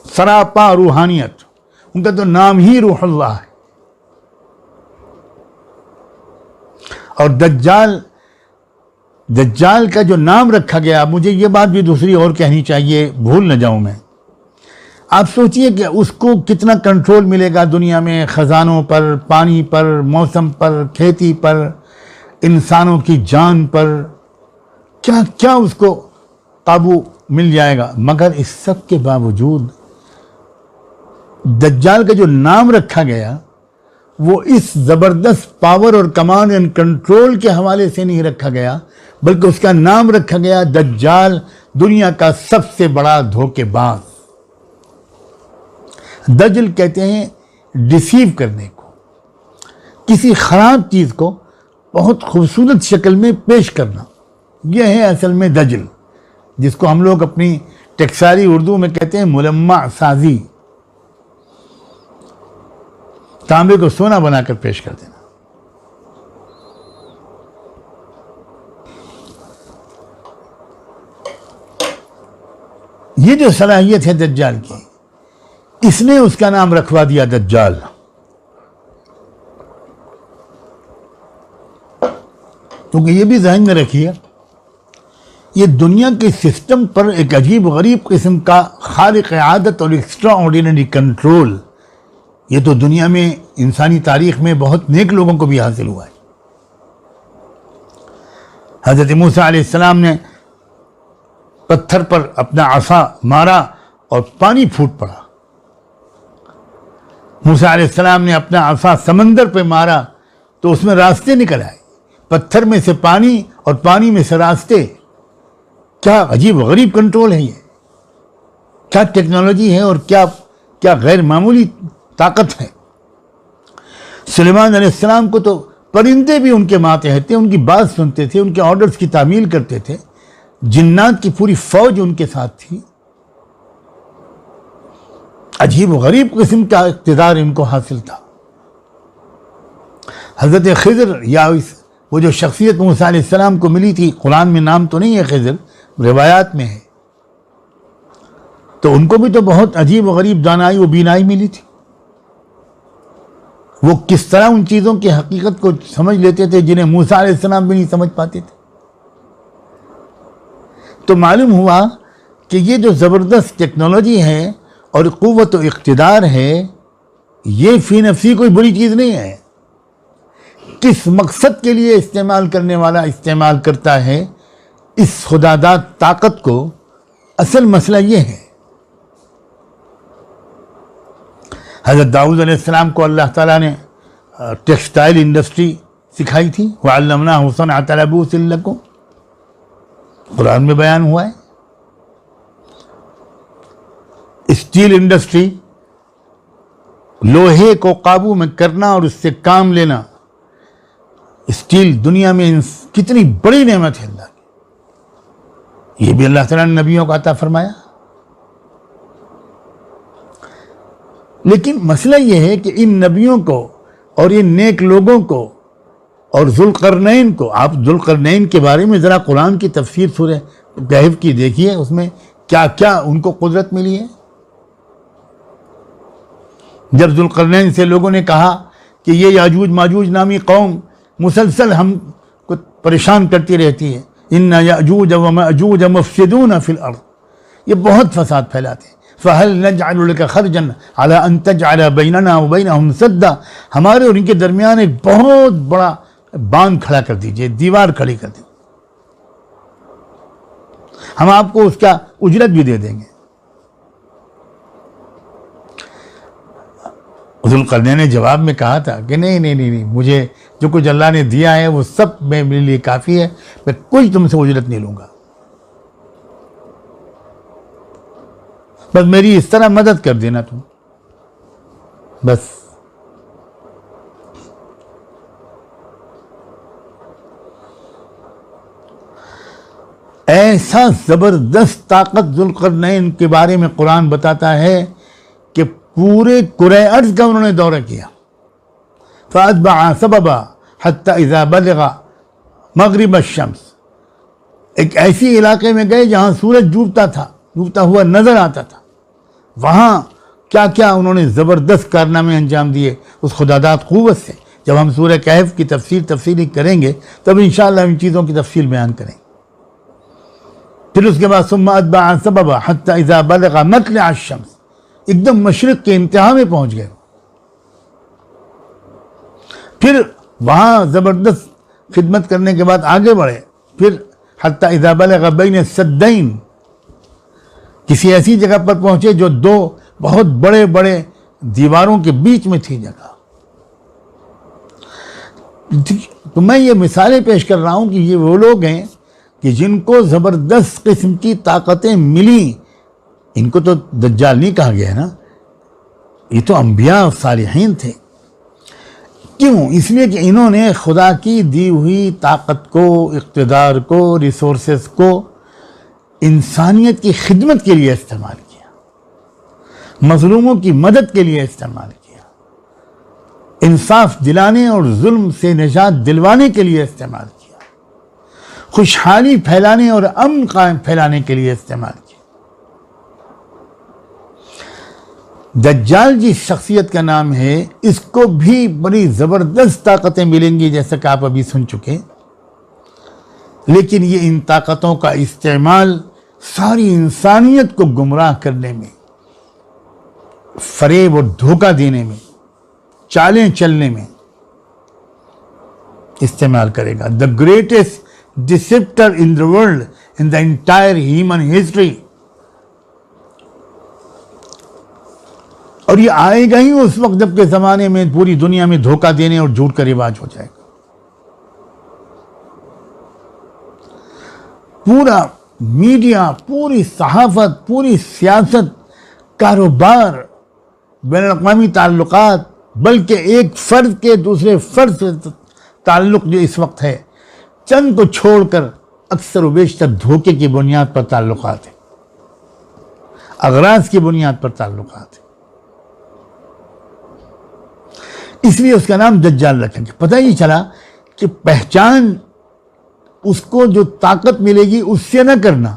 سراپا روحانیت۔ ان کا تو نام ہی روح اللہ ہے۔ اور دجال کا جو نام رکھا گیا، مجھے یہ بات بھی دوسری اور کہنی چاہیے، بھول نہ جاؤں میں۔ آپ سوچئے کہ اس کو کتنا کنٹرول ملے گا دنیا میں، خزانوں پر، پانی پر، موسم پر، کھیتی پر، انسانوں کی جان پر، کیا کیا اس کو قابو مل جائے گا۔ مگر اس سب کے باوجود دجال کا جو نام رکھا گیا وہ اس زبردست پاور اور کمانڈ اینڈ کنٹرول کے حوالے سے نہیں رکھا گیا، بلکہ اس کا نام رکھا گیا دجال، دنیا کا سب سے بڑا دھوکے باز۔ دجل کہتے ہیں ڈیسیو کرنے کو، کسی خراب چیز کو بہت خوبصورت شکل میں پیش کرنا، یہ ہے اصل میں دجل، جس کو ہم لوگ اپنی ٹکساری اردو میں کہتے ہیں ملمع سازی، تانبے کو سونا بنا کر پیش کر دینا۔ یہ جو صلاحیت ہے دجال کی، اس نے اس کا نام رکھوا دیا دجال۔ کیونکہ یہ بھی ذہن میں رکھیے، یہ دنیا کے سسٹم پر ایک عجیب غریب قسم کا خارق عادت اور ایکسٹرا آرڈینری کنٹرول، یہ تو دنیا میں انسانی تاریخ میں بہت نیک لوگوں کو بھی حاصل ہوا ہے۔ حضرت موسیٰ علیہ السلام نے پتھر پر اپنا عصا مارا اور پانی پھوٹ پڑا۔ موسیٰ علیہ السلام نے اپنا عصا سمندر پہ مارا تو اس میں راستے نکل آئے، پتھر میں سے پانی اور پانی میں سے راستے۔ کیا عجیب غریب کنٹرول ہے یہ، کیا ٹیکنالوجی ہے اور کیا غیر معمولی طاقت ہے۔ سلیمان علیہ السلام کو تو پرندے بھی ان کے ماتحت تھے، ان کی بات سنتے تھے، ان کے آرڈرز کی تعمیل کرتے تھے، جنات کی پوری فوج ان کے ساتھ تھی۔ عجیب و غریب قسم کا اقتدار ان کو حاصل تھا۔ حضرت خضر، یا وہ جو شخصیت موسیٰ علیہ السلام کو ملی تھی، قرآن میں نام تو نہیں ہے خضر، روایات میں ہے، تو ان کو بھی تو بہت عجیب و غریب دانائی و بینائی ملی تھی۔ وہ کس طرح ان چیزوں کی حقیقت کو سمجھ لیتے تھے جنہیں موسیٰ علیہ السلام بھی نہیں سمجھ پاتے تھے۔ تو معلوم ہوا کہ یہ جو زبردست ٹیکنالوجی ہے اور قوت و اقتدار ہے، یہ فی نفسی کوئی بری چیز نہیں ہے۔ کس مقصد کے لیے استعمال کرنے والا استعمال کرتا ہے، اس خداداد طاقت کو اصل مسئلہ یہ ہے، حضرت داؤد علیہ السلام کو اللہ تعالیٰ نے ٹیکسٹائل انڈسٹری سکھائی تھی، وَعَلَّمْنَاهُ صَنْعَةَ لَبُوسٍ لَكُمْ، قرآن میں بیان ہوا ہے۔ اسٹیل انڈسٹری، لوہے کو قابو میں کرنا اور اس سے کام لینا، اسٹیل دنیا میں کتنی بڑی نعمت ہے اللہ کی، یہ بھی اللہ تعالیٰ نے نبیوں کو عطا فرمایا۔ لیکن مسئلہ یہ ہے کہ ان نبیوں کو اور ان نیک لوگوں کو اور ذوالقرنین کو، آپ ذوالقرنین کے بارے میں ذرا قرآن کی تفسیر سورہ کہف کی دیکھیے، اس میں کیا کیا ان کو قدرت ملی ہے۔ جب ذوالقرنین سے لوگوں نے کہا کہ یہ یاجوج ماجوج نامی قوم مسلسل ہم کو پریشان کرتی رہتی ہے، ان یاجوج وماجوج مفسدون فی الارض، یہ بہت فساد پھیلاتے ہیں، فہل نجعل لک خرجا علی ان تجعل بیننا وبینہم سدا، ہمارے اور ان کے درمیان ایک بہت بڑا باندھ کھڑا کر دیجئے، دیوار کھڑی کر دیجئے، ہم آپ کو اس کا اجرت بھی دے دیں گے۔ ذوالقرنین نے جواب میں کہا تھا کہ نہیں، مجھے جو کچھ اللہ نے دیا ہے وہ سب میرے لیے کافی ہے، میں کچھ تم سے اجرت نہیں لوں گا، بس میری اس طرح مدد کر دینا تم، بس۔ ایسا زبردست طاقت ذوالقرنین کے بارے میں قرآن بتاتا ہے کہ پورے کرۂ ارض کا انہوں نے دورہ کیا۔ فَأَتْبَعَ سَبَبًا حَتَّى إِذَا بَلَغَ مَغْرِبَ الشَّمْسِ، ایک ایسی علاقے میں گئے جہاں سورج ڈوبتا ہوا نظر آتا تھا، وہاں کیا کیا انہوں نے زبردست کارنامے انجام دیے اس خداداد قوت سے۔ جب ہم سورہ کہف کی تفصیلی کریں گے تب انشاءاللہ ان چیزوں کی تفصیل بیان کریں گے۔ پھر اس کے بعد ثم اتبع سببا حتی اذا بلغ مطلع الشمس، ایک دم مشرق کے انتہا میں پہنچ گئے، پھر وہاں زبردست خدمت کرنے کے بعد آگے بڑھے، پھر حتی اذا بلغ بین السدین، کسی ایسی جگہ پر پہنچے جو دو بہت بڑے بڑے دیواروں کے بیچ میں تھی جگہ۔ تو میں یہ مثالیں پیش کر رہا ہوں کہ یہ وہ لوگ ہیں کہ جن کو زبردست قسم کی طاقتیں ملی، ان کو تو دجال نہیں کہا گیا ہے نا، یہ تو انبیاء اور صالحین تھے۔ کیوں؟ اس لیے کہ انہوں نے خدا کی دی ہوئی طاقت کو، اقتدار کو، ریسورسز کو انسانیت کی خدمت کے لیے استعمال کیا، مظلوموں کی مدد کے لیے استعمال کیا، انصاف دلانے اور ظلم سے نجات دلوانے کے لیے استعمال کیا، خوشحالی پھیلانے اور امن قائم پھیلانے کے لیے استعمال کیا۔ دجال جس شخصیت کا نام ہے، اس کو بھی بڑی زبردست طاقتیں ملیں گی جیسا کہ آپ ابھی سن چکے، لیکن یہ ان طاقتوں کا استعمال ساری انسانیت کو گمراہ کرنے میں، فریب اور دھوکہ دینے میں، چالیں چلنے میں استعمال کرے گا۔ The greatest deceptor in the world, in the entire human history، اور یہ آئے گا ہی اس وقت جب کے زمانے میں پوری دنیا میں دھوکہ دینے اور جھوٹ کا رواج ہو جائے گا۔ پورا میڈیا، پوری صحافت، پوری سیاست، کاروبار، بین الاقوامی تعلقات، بلکہ ایک فرد کے دوسرے فرد سے تعلق جو اس وقت ہے، چند کو چھوڑ کر اکثر و بیشتر دھوکے کی بنیاد پر تعلقات ہیں، اغراض کی بنیاد پر تعلقات ہیں۔ اس لیے اس کا نام دجال رکھا گیا۔ پتہ ہی چلا کہ پہچان اس کو جو طاقت ملے گی اس سے نہ کرنا،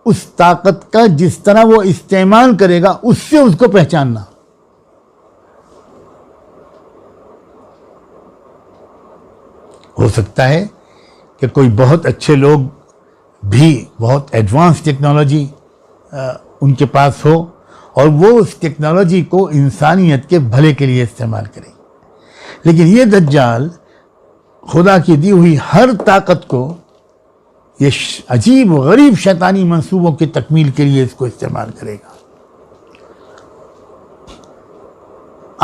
اس طاقت کا جس طرح وہ استعمال کرے گا اس سے اس کو پہچاننا۔ ہو سکتا ہے کہ کوئی بہت اچھے لوگ بھی بہت ایڈوانس ٹیکنالوجی ان کے پاس ہو اور وہ اس ٹیکنالوجی کو انسانیت کے بھلے کے لیے استعمال کریں، لیکن یہ دجال خدا کی دی ہوئی ہر طاقت کو یہ عجیب و غریب شیطانی منصوبوں کی تکمیل کے لیے اس کو استعمال کرے گا۔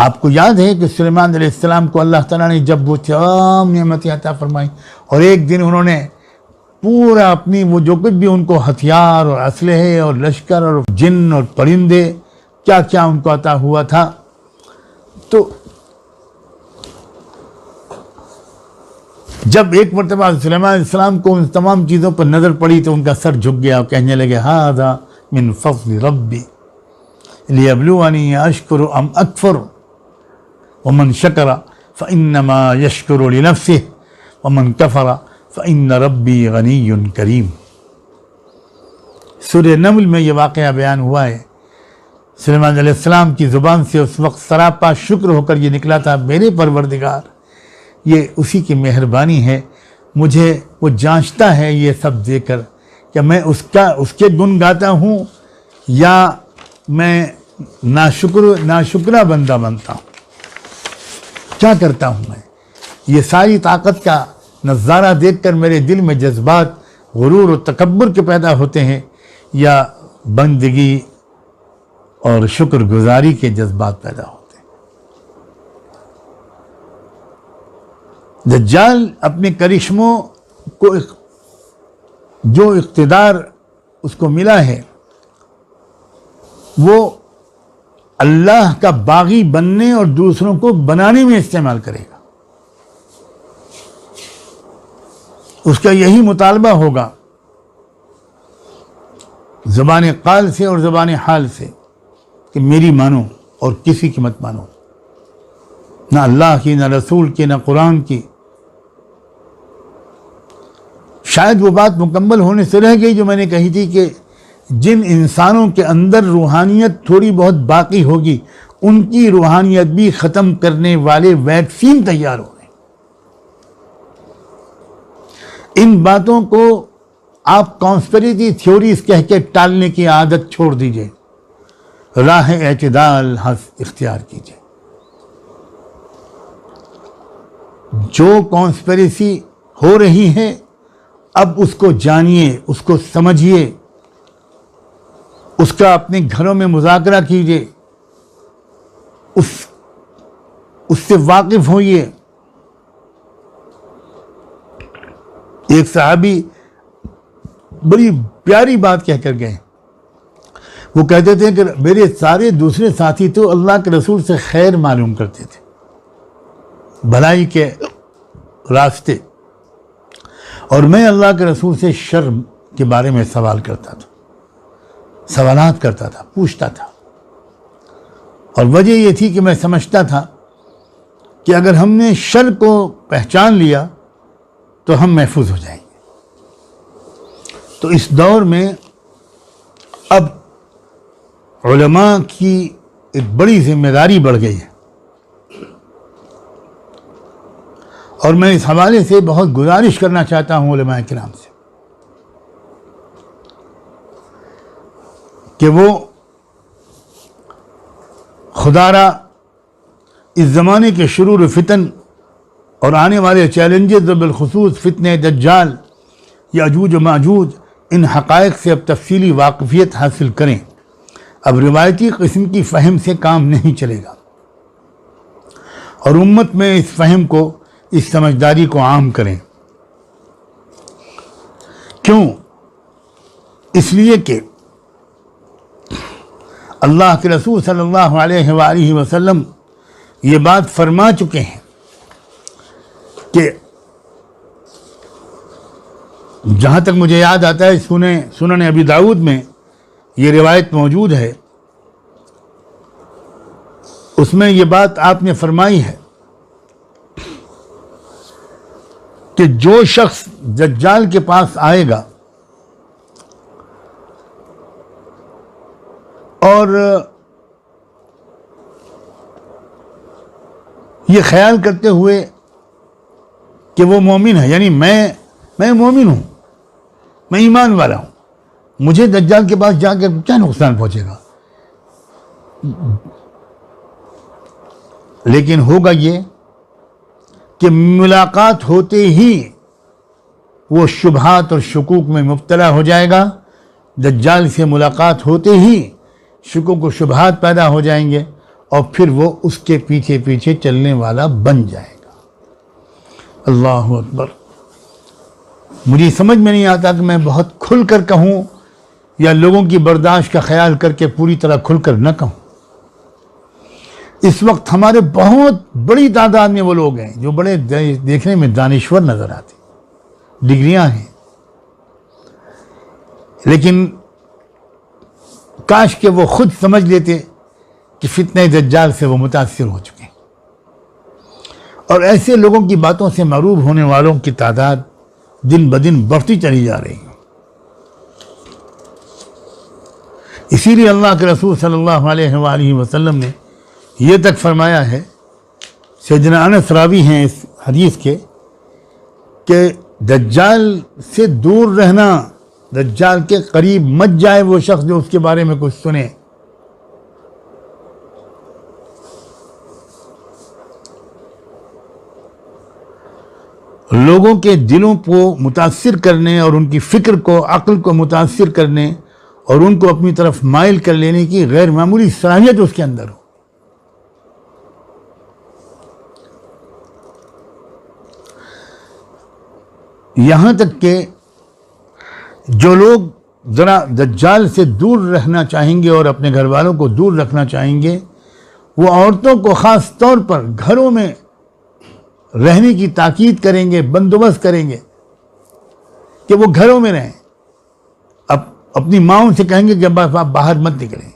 آپ کو یاد ہے کہ سلیمان علیہ السلام کو اللہ تعالیٰ نے جب وہ تمام نعمتیں عطا فرمائیں اور ایک دن انہوں نے پورا اپنی وہ جو کچھ بھی ان کو ہتھیار اور اسلحے اور لشکر اور جن اور پرندے کیا کیا ان کو عطا ہوا تھا، تو جب ایک مرتبہ سلیمان علیہ السلام کو ان تمام چیزوں پر نظر پڑی تو ان کا سر جھک گیا اور کہنے لگے ھذا من فضل ربی لیبلونی اشکر ام اکفر ومن شکر فانما یشکر لنفسہ ومن کفر فان ربی غنی کریم۔ سورہ نمل میں یہ واقعہ بیان ہوا ہے۔ سلیمان علیہ السلام کی زبان سے اس وقت سراپا شکر ہو کر یہ نکلا تھا، میرے پروردگار یہ اسی کی مہربانی ہے، مجھے وہ جانچتا ہے یہ سب دے کر کہ میں اس کے گن گاتا ہوں یا میں ناشکرہ بندہ بنتا ہوں، کیا کرتا ہوں میں۔ یہ ساری طاقت کا نظارہ دیکھ کر میرے دل میں جذبات غرور و تکبر کے پیدا ہوتے ہیں یا بندگی اور شکر گزاری کے جذبات پیدا ہوتے ہیں۔ دجال اپنے کرشموں کو جو اقتدار اس کو ملا ہے وہ اللہ کا باغی بننے اور دوسروں کو بنانے میں استعمال کرے گا۔ اس کا یہی مطالبہ ہوگا زبان قال سے اور زبان حال سے کہ میری مانو اور کسی کی مت مانو، نہ اللہ کی، نہ رسول کی، نہ قرآن کی۔ شاید وہ بات مکمل ہونے سے رہ گئی جو میں نے کہی تھی کہ جن انسانوں کے اندر روحانیت تھوڑی بہت باقی ہوگی ان کی روحانیت بھی ختم کرنے والے ویکسین تیار ہو رہے ہیں۔ ان باتوں کو آپ کانسپریسی تھیوریز کہہ کے ٹالنے کی عادت چھوڑ دیجئے، راہ اعتدال اختیار کیجئے۔ جو کانسپریسی ہو رہی ہے اب اس کو جانیے، اس کو سمجھیے، اس کا اپنے گھروں میں مذاکرہ کیجئے، اس سے واقف ہوئیے۔ ایک صحابی بڑی پیاری بات کہہ کر گئے، وہ کہتے تھے کہ میرے سارے دوسرے ساتھی تو اللہ کے رسول سے خیر معلوم کرتے تھے، بھلائی کے راستے، اور میں اللہ کے رسول سے شر کے بارے میں سوال کرتا تھا، سوالات کرتا تھا، پوچھتا تھا، اور وجہ یہ تھی کہ میں سمجھتا تھا کہ اگر ہم نے شر کو پہچان لیا تو ہم محفوظ ہو جائیں گے۔ تو اس دور میں اب علماء کی ایک بڑی ذمہ داری بڑھ گئی ہے، اور میں اس حوالے سے بہت گزارش کرنا چاہتا ہوں علماء کرام سے کہ وہ خدا را اس زمانے کے شرور و فتن اور آنے والے چیلنجز و بالخصوص فتنہ دجال، یاجوج و ماجوج، ان حقائق سے اب تفصیلی واقفیت حاصل کریں۔ اب روایتی قسم کی فہم سے کام نہیں چلے گا، اور امت میں اس فہم کو، اس سمجھداری کو عام کریں۔ کیوں؟ اس لیے کہ اللہ کے رسول صلی اللہ علیہ وآلہ وسلم یہ بات فرما چکے ہیں کہ جہاں تک مجھے یاد آتا ہے سنن ابی داؤد میں یہ روایت موجود ہے، اس میں یہ بات آپ نے فرمائی ہے کہ جو شخص دجال کے پاس آئے گا اور یہ خیال کرتے ہوئے کہ وہ مومن ہے، یعنی میں مومن ہوں، میں ایمان والا ہوں، مجھے دجال کے پاس جا کے کیا نقصان پہنچے گا، لیکن ہوگا یہ کہ ملاقات ہوتے ہی وہ شبہات اور شکوک میں مبتلا ہو جائے گا. دجال سے ملاقات ہوتے ہی شکوک و شبہات پیدا ہو جائیں گے اور پھر وہ اس کے پیچھے پیچھے چلنے والا بن جائے گا. اللہ اکبر. مجھے سمجھ میں نہیں آتا کہ میں بہت کھل کر کہوں یا لوگوں کی برداشت کا خیال کر کے پوری طرح کھل کر نہ کہوں. اس وقت ہمارے بہت بڑی تعداد میں وہ لوگ ہیں جو بڑے دیکھنے میں دانشور نظر آتے، ڈگریاں ہیں، لیکن کاش کہ وہ خود سمجھ لیتے کہ فتنہ دجال سے وہ متاثر ہو چکے ہیں. اور ایسے لوگوں کی باتوں سے معروف ہونے والوں کی تعداد دن بدن بڑھتی چلی جا رہی ہے. اسی لیے اللہ کے رسول صلی اللہ علیہ وآلہ وسلم نے یہ تک فرمایا ہے، سیدنا انس راوی ہیں اس حدیث کے، کہ دجال سے دور رہنا، دجال کے قریب مت جائے وہ شخص جو اس کے بارے میں کچھ سنے. لوگوں کے دلوں کو متاثر کرنے اور ان کی فکر کو، عقل کو متاثر کرنے اور ان کو اپنی طرف مائل کر لینے کی غیر معمولی صلاحیت اس کے اندر ہو. یہاں تک کہ جو لوگ ذرا دجال سے دور رہنا چاہیں گے اور اپنے گھر والوں کو دور رکھنا چاہیں گے، وہ عورتوں کو خاص طور پر گھروں میں رہنے کی تاکید کریں گے، بندوبست کریں گے کہ وہ گھروں میں رہیں. اپنی ماؤں سے کہیں گے کہ آپ باہر مت نکلیں.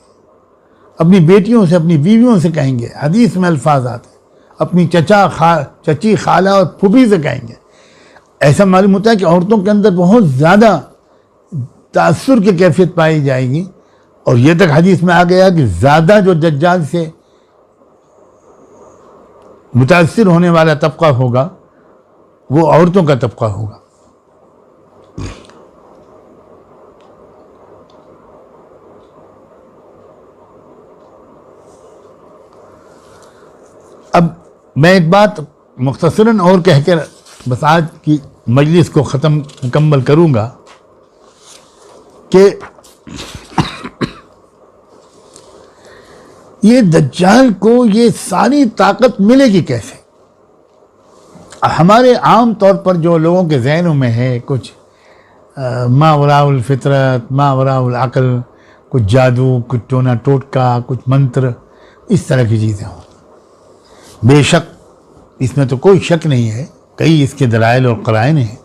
اپنی بیٹیوں سے، اپنی بیویوں سے کہیں گے، حدیث میں الفاظ آتے ہیں، اپنی چچی، خالہ اور پھوپھی سے کہیں گے. ایسا معلوم ہوتا ہے کہ عورتوں کے اندر بہت زیادہ تأثر کی کیفیت پائی جائے گی. اور یہ تک حدیث میں آ گیا کہ زیادہ جو دجال سے متاثر ہونے والا طبقہ ہوگا وہ عورتوں کا طبقہ ہوگا. اب میں ایک بات مختصراً اور کہہ کر بس آج کی مجلس کو مکمل کروں گا کہ یہ دجال کو یہ ساری طاقت ملے گی کیسے. ہمارے عام طور پر جو لوگوں کے ذہنوں میں ہے کچھ ما وراء الفطرت، ما وراء العقل، کچھ جادو، کچھ ٹونا ٹوٹکا، کچھ منتر، اس طرح کی چیزیں ہوں. بے شک اس میں تو کوئی شک نہیں ہے، کئی اس کے دلائل اور قرائن ہیں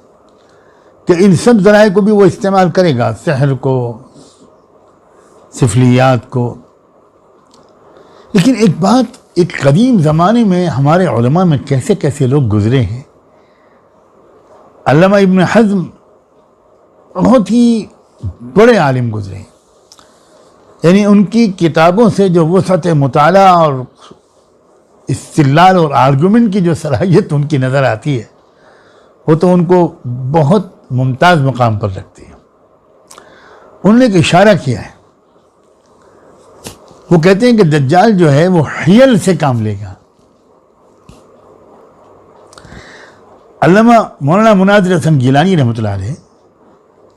کہ ان سب ذرائع کو بھی وہ استعمال کرے گا، سحر کو، سفلیات کو. لیکن ایک بات، ایک قدیم زمانے میں ہمارے علماء میں کیسے کیسے لوگ گزرے ہیں. علامہ ابن حزم بہت ہی بڑے عالم گزرے ہیں، یعنی ان کی کتابوں سے جو وسعت مطالعہ اور استدلال اور آرگومنٹ کی جو صلاحیت ان کی نظر آتی ہے وہ تو ان کو بہت ممتاز مقام پر رکھتی ہے. انہوں نے ایک اشارہ کیا ہے، وہ کہتے ہیں کہ دجال جو ہے وہ حیل سے کام لے گا. علامہ مولانا مناظر حسن گیلانی رحمۃ اللہ علیہ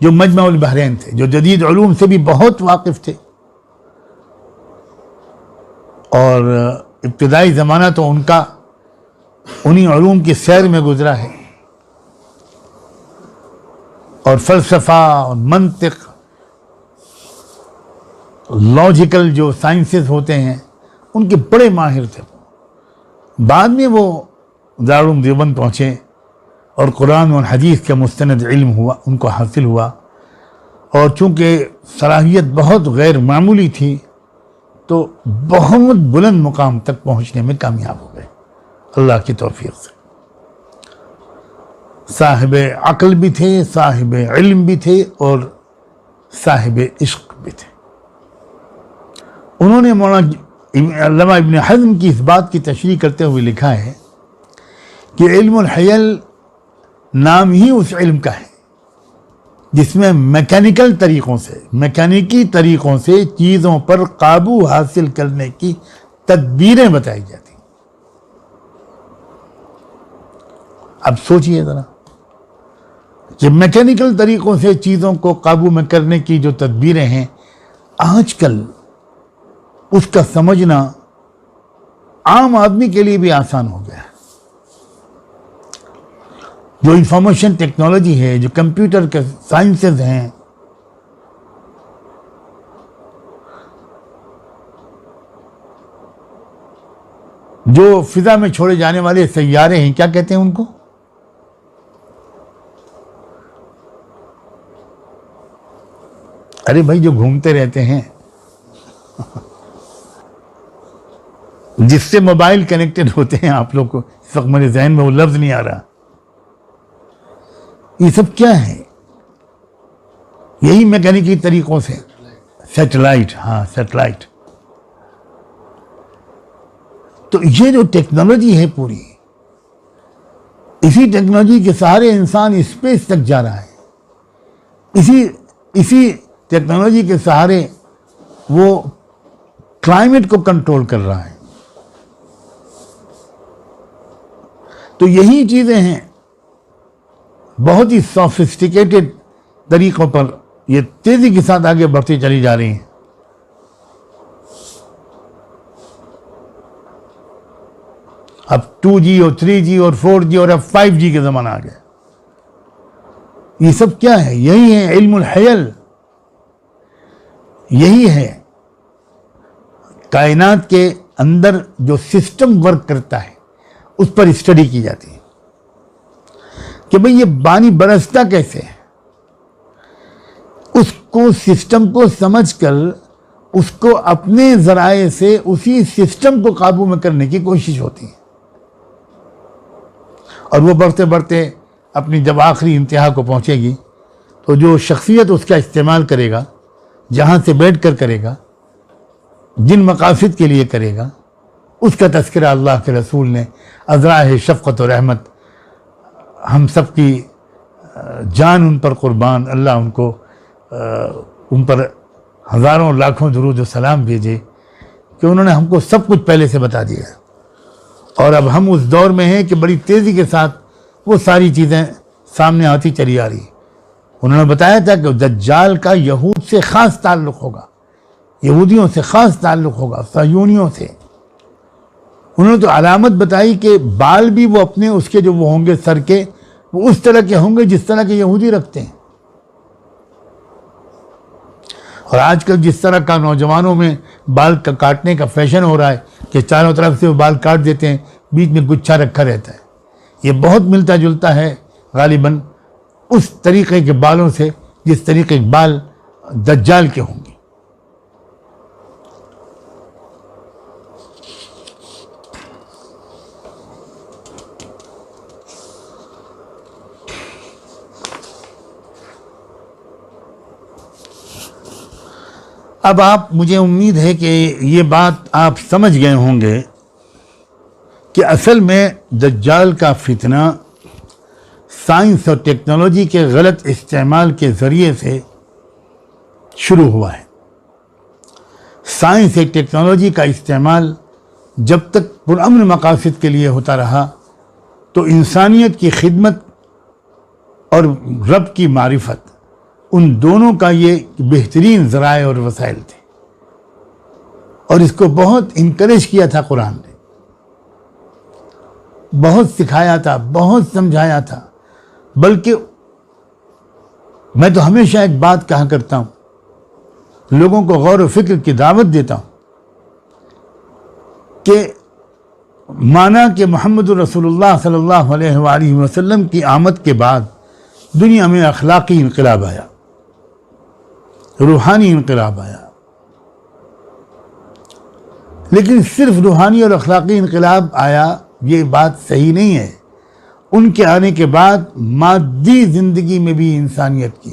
جو مجمع البحرین تھے، جو جدید علوم سے بھی بہت واقف تھے، اور ابتدائی زمانہ تو ان کا انہی علوم کی سیر میں گزرا ہے، اور فلسفہ اور منطق، لاجیکل جو سائنسز ہوتے ہیں ان کے بڑے ماہر تھے. بعد میں وہ دارالعلوم دیوبند پہنچے اور قرآن اور حدیث کا مستند علم ہوا، ان کو حاصل ہوا، اور چونکہ صلاحیت بہت غیر معمولی تھی تو بہت بلند مقام تک پہنچنے میں کامیاب ہو گئے اللہ کی توفیق سے. صاحب عقل بھی تھے، صاحب علم بھی تھے، اور صاحب عشق بھی تھے. انہوں نے مولانا علامہ ابن حزم کی اس بات کی تشریح کرتے ہوئے لکھا ہے کہ علم الحیل نام ہی اس علم کا ہے جس میں میکینیکی طریقوں سے چیزوں پر قابو حاصل کرنے کی تدبیریں بتائی جاتی. اب سوچئے ذرا، کہ میکینیکل طریقوں سے چیزوں کو قابو میں کرنے کی جو تدبیریں ہیں آج کل اس کا سمجھنا عام آدمی کے لیے بھی آسان ہو گیا ہے. جو انفارمیشن ٹیکنالوجی ہے، جو کمپیوٹر کے سائنسز ہیں، جو فضا میں چھوڑے جانے والے سیارے ہیں، کیا کہتے ہیں ان کو؟ ارے بھائی جو گھومتے رہتے ہیں، جس سے موبائل کنیکٹڈ ہوتے ہیں. آپ لوگ کو اس وقت میرے ذہن میں وہ لفظ نہیں آ رہا. یہ سب کیا ہے؟ یہی میکینیکی طریقوں سے سیٹلائٹ. ہاں سیٹلائٹ. تو یہ جو ٹیکنالوجی ہے پوری، اسی ٹیکنالوجی کے سہارے انسان اسپیس تک جا رہا ہے. اسی ٹیکنالوجی کے سہارے وہ کلائمیٹ کو کنٹرول کر رہا ہے. تو یہی چیزیں ہیں بہت ہی سوفسٹیکیٹڈ طریقوں پر یہ تیزی کے ساتھ آگے بڑھتی چلی جا رہی ہیں. اب 2G اور 3G اور 4G اور اب 5G کے زمانہ آ گیا. یہ سب کیا ہے؟ یہی ہے علم الحیل. یہی ہے کائنات کے اندر جو سسٹم ورک کرتا ہے اس پر اسٹڈی کی جاتی ہے کہ بھئی یہ پانی برستا کیسے ہے. اس کو سسٹم کو سمجھ کر اس کو اپنے ذرائع سے اسی سسٹم کو قابو میں کرنے کی کوشش ہوتی ہے. اور وہ بڑھتے بڑھتے اپنی جب آخری انتہا کو پہنچے گی تو جو شخصیت اس کا استعمال کرے گا، جہاں سے بیٹھ کر کرے گا، جن مقاصد کے لیے کرے گا، اس کا تذکرہ اللہ کے رسول نے ازراہ شفقت و رحمت، ہم سب کی جان ان پر قربان، اللہ ان پر ہزاروں لاکھوں درود و سلام بھیجے کہ انہوں نے ہم کو سب کچھ پہلے سے بتا دیا ہے. اور اب ہم اس دور میں ہیں کہ بڑی تیزی کے ساتھ وہ ساری چیزیں سامنے آتی چلی آ رہی. انہوں نے بتایا تھا کہ دجال کا یہود سے خاص تعلق ہوگا، یہودیوں سے خاص تعلق ہوگا، صہیونیوں سے. انہوں نے تو علامت بتائی کہ بال بھی وہ اپنے اس کے جو وہ ہوں گے سر کے، وہ اس طرح کے ہوں گے جس طرح کے یہودی رکھتے ہیں. اور آج کل جس طرح کا نوجوانوں میں بال کا کاٹنے کا فیشن ہو رہا ہے کہ چاروں طرف سے وہ بال کاٹ دیتے ہیں، بیچ میں گچھا رکھا رہتا ہے، یہ بہت ملتا جلتا ہے غالباً اس طریقے کے بالوں سے جس طریقے کے بال دجال کے ہوں گے. اب مجھے امید ہے کہ یہ بات آپ سمجھ گئے ہوں گے کہ اصل میں دجال کا فتنہ سائنس اور ٹیکنالوجی کے غلط استعمال کے ذریعے سے شروع ہوا ہے. سائنس اور ٹیکنالوجی کا استعمال جب تک پرامن مقاصد کے لیے ہوتا رہا تو انسانیت کی خدمت اور رب کی معرفت، ان دونوں کا یہ بہترین ذرائع اور وسائل تھے. اور اس کو بہت انکریج کیا تھا قرآن نے، بہت سکھایا تھا، بہت سمجھایا تھا. بلکہ میں تو ہمیشہ ایک بات کہا کرتا ہوں، لوگوں کو غور و فکر کی دعوت دیتا ہوں کہ مانا کہ محمد رسول اللہ صلی اللہ علیہ وآلہ وسلم کی آمد کے بعد دنیا میں اخلاقی انقلاب آیا، روحانی انقلاب آیا. لیکن صرف روحانی اور اخلاقی انقلاب آیا یہ بات صحیح نہیں ہے. ان کے آنے کے بعد مادی زندگی میں بھی انسانیت کی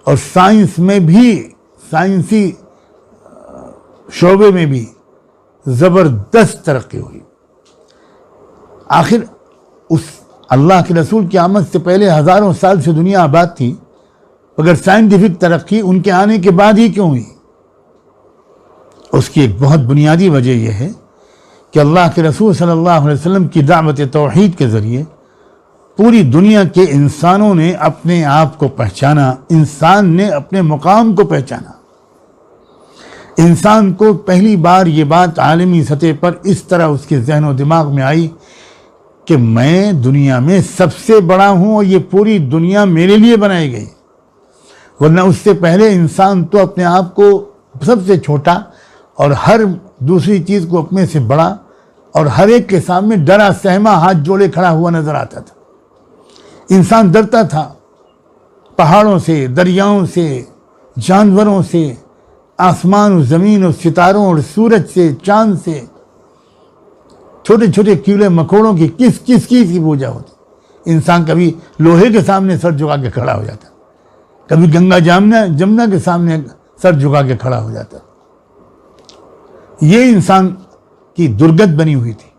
اور سائنس میں بھی، سائنسی شعبے میں بھی زبردست ترقی ہوئی. آخر اس اللہ کے رسول کی آمد سے پہلے ہزاروں سال سے دنیا آباد تھی، مگر سائنٹیفک ترقی ان کے آنے کے بعد ہی کیوں ہوئی؟ اس کی ایک بہت بنیادی وجہ یہ ہے کہ اللہ کے رسول صلی اللہ علیہ وسلم کی دعوت توحید کے ذریعے پوری دنیا کے انسانوں نے اپنے آپ کو پہچانا، انسان نے اپنے مقام کو پہچانا۔ انسان کو پہلی بار یہ بات عالمی سطح پر اس طرح اس کے ذہن و دماغ میں آئی کہ میں دنیا میں سب سے بڑا ہوں اور یہ پوری دنیا میرے لیے بنائی گئی، ورنہ اس سے پہلے انسان تو اپنے آپ کو سب سے چھوٹا اور ہر دوسری چیز کو اپنے سے بڑا اور ہر ایک کے سامنے ڈرا سہما ہاتھ جوڑے کھڑا ہوا نظر آتا تھا۔ انسان ڈرتا تھا پہاڑوں سے، دریاؤں سے، جانوروں سے، آسمان و زمین اور ستاروں اور سورج سے، چاند سے، چھوٹے چھوٹے کیڑے مکوڑوں کی کس چیز کی پوجا ہوتی۔ انسان کبھی لوہے کے سامنے سر جھکا کے کھڑا ہو جاتا، کبھی گنگا جمنا کے سامنے سر جھکا کے کھڑا ہو جاتا۔ یہ انسان کی درگت بنی ہوئی تھی۔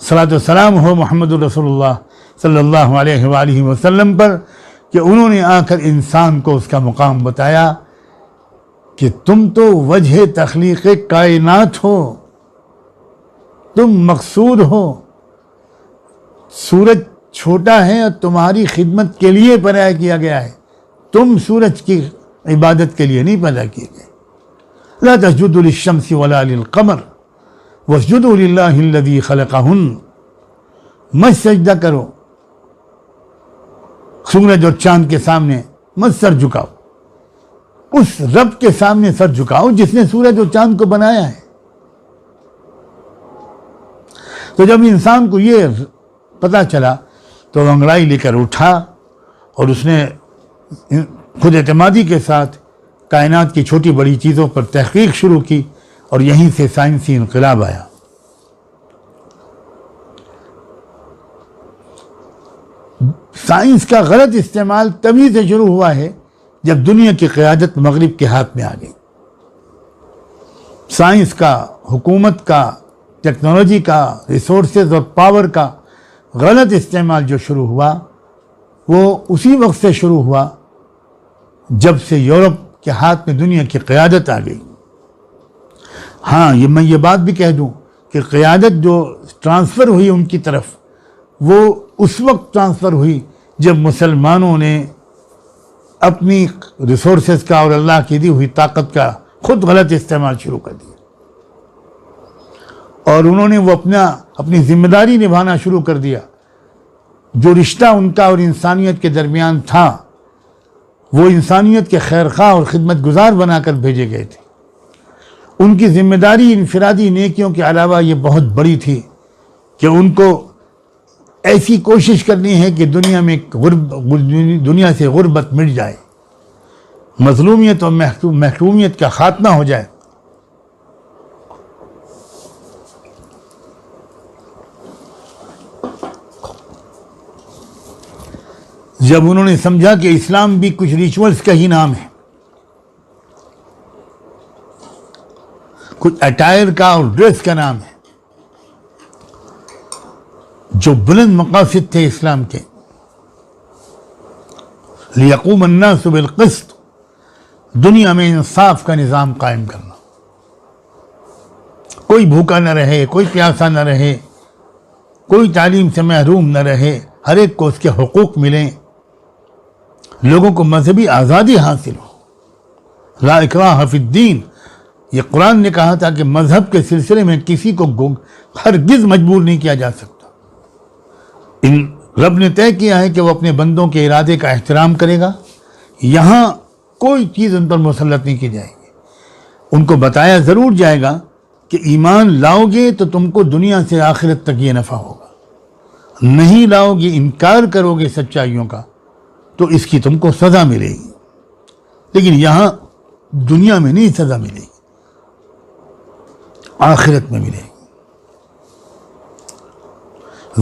صلاۃ و سلام ہو محمد الرسول اللہ صلی اللہ علیہ وآلہ وسلم پر کہ انہوں نے آ کر انسان کو اس کا مقام بتایا کہ تم تو وجہ تخلیق کائنات ہو، تم مقصود ہو، سورج چھوٹا ہے اور تمہاری خدمت کے لیے پیدا کیا گیا ہے، تم سورج کی عبادت کے لیے نہیں پیدا کیے گئے۔ لا تسجدوا للشمس ولا للقمر واسجدوا للہ الذی خلقہن، مت سجدہ کرو سورج اور چاند کے سامنے، مت سر جھکاؤ، اس رب کے سامنے سر جھکاؤ جس نے سورج اور چاند کو بنایا ہے۔ تو جب انسان کو یہ پتہ چلا تو انگڑائی لے کر اٹھا اور اس نے خود اعتمادی کے ساتھ کائنات کی چھوٹی بڑی چیزوں پر تحقیق شروع کی اور یہیں سے سائنسی انقلاب آیا۔ سائنس کا غلط استعمال تبھی سے شروع ہوا ہے جب دنیا کی قیادت مغرب کے ہاتھ میں آ گئی۔ سائنس کا، حکومت کا، ٹیکنالوجی کا، ریسورسز اور پاور کا غلط استعمال جو شروع ہوا وہ اسی وقت سے شروع ہوا جب سے یورپ کے ہاتھ میں دنیا کی قیادت آ گئی۔ ہاں، میں یہ بات بھی کہہ دوں کہ قیادت جو ٹرانسفر ہوئی ان کی طرف، وہ اس وقت ٹرانسفر ہوئی جب مسلمانوں نے اپنی ریسورسز کا اور اللہ کی دی ہوئی طاقت کا خود غلط استعمال شروع کر دیا، اور انہوں نے وہ اپنی ذمہ داری نبھانا شروع کر دیا۔ جو رشتہ ان کا اور انسانیت کے درمیان تھا وہ انسانیت کے خیرخواہ اور خدمت گزار بنا کر بھیجے گئے تھے۔ ان کی ذمہ داری انفرادی نیکیوں کے علاوہ یہ بہت بڑی تھی کہ ان کو ایسی کوشش کرنی ہے کہ دنیا سے غربت مٹ جائے، مظلومیت اور محرومیت کا خاتمہ ہو جائے۔ جب انہوں نے سمجھا کہ اسلام بھی کچھ ریچولز کا ہی نام ہے، کچھ اٹائر کا اور ڈریس کا نام ہے، جو بلند مقاصد تھے اسلام کے، لیقوم الناس بالقسط، دنیا میں انصاف کا نظام قائم کرنا، کوئی بھوکا نہ رہے، کوئی پیاسا نہ رہے، کوئی تعلیم سے محروم نہ رہے، ہر ایک کو اس کے حقوق ملیں، لوگوں کو مذہبی آزادی حاصل ہو۔ لا اکراہ فی الدین، یہ قرآن نے کہا تھا کہ مذہب کے سلسلے میں کسی کو ہرگز مجبور نہیں کیا جا سکتا۔ رب نے طے کیا ہے کہ وہ اپنے بندوں کے ارادے کا احترام کرے گا، یہاں کوئی چیز ان پر مسلط نہیں کی جائے گی۔ ان کو بتایا ضرور جائے گا کہ ایمان لاؤ گے تو تم کو دنیا سے آخرت تک یہ نفع ہوگا، نہیں لاؤ گے، انکار کرو گے سچائیوں کا تو اس کی تم کو سزا ملے گی، لیکن یہاں دنیا میں نہیں سزا ملے گی، آخرت میں ملے گی۔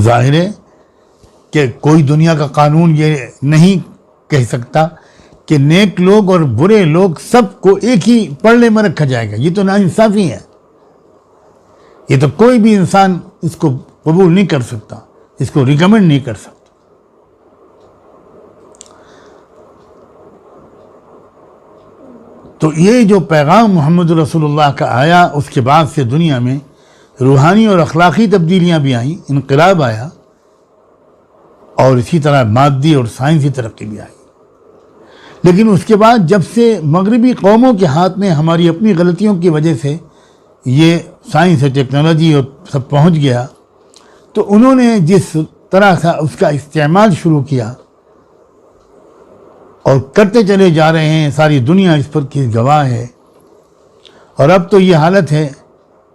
ظاہر ہے کہ کوئی دنیا کا قانون یہ نہیں کہہ سکتا کہ نیک لوگ اور برے لوگ سب کو ایک ہی پلڑے میں رکھا جائے گا، یہ تو ناانصافی ہے، یہ تو کوئی بھی انسان اس کو قبول نہیں کر سکتا، اس کو ریکمنڈ نہیں کر سکتا۔ تو یہ جو پیغام محمد رسول اللہ کا آیا، اس کے بعد سے دنیا میں روحانی اور اخلاقی تبدیلیاں بھی آئیں، انقلاب آیا، اور اسی طرح مادی اور سائنسی ترقی بھی آئی. لیکن اس کے بعد جب سے مغربی قوموں کے ہاتھ میں ہماری اپنی غلطیوں کی وجہ سے یہ سائنس اور ٹیکنالوجی اور سب پہنچ گیا، تو انہوں نے جس طرح سے اس کا استعمال شروع کیا اور کرتے چلے جا رہے ہیں، ساری دنیا اس پر کی گواہ ہے. اور اب تو یہ حالت ہے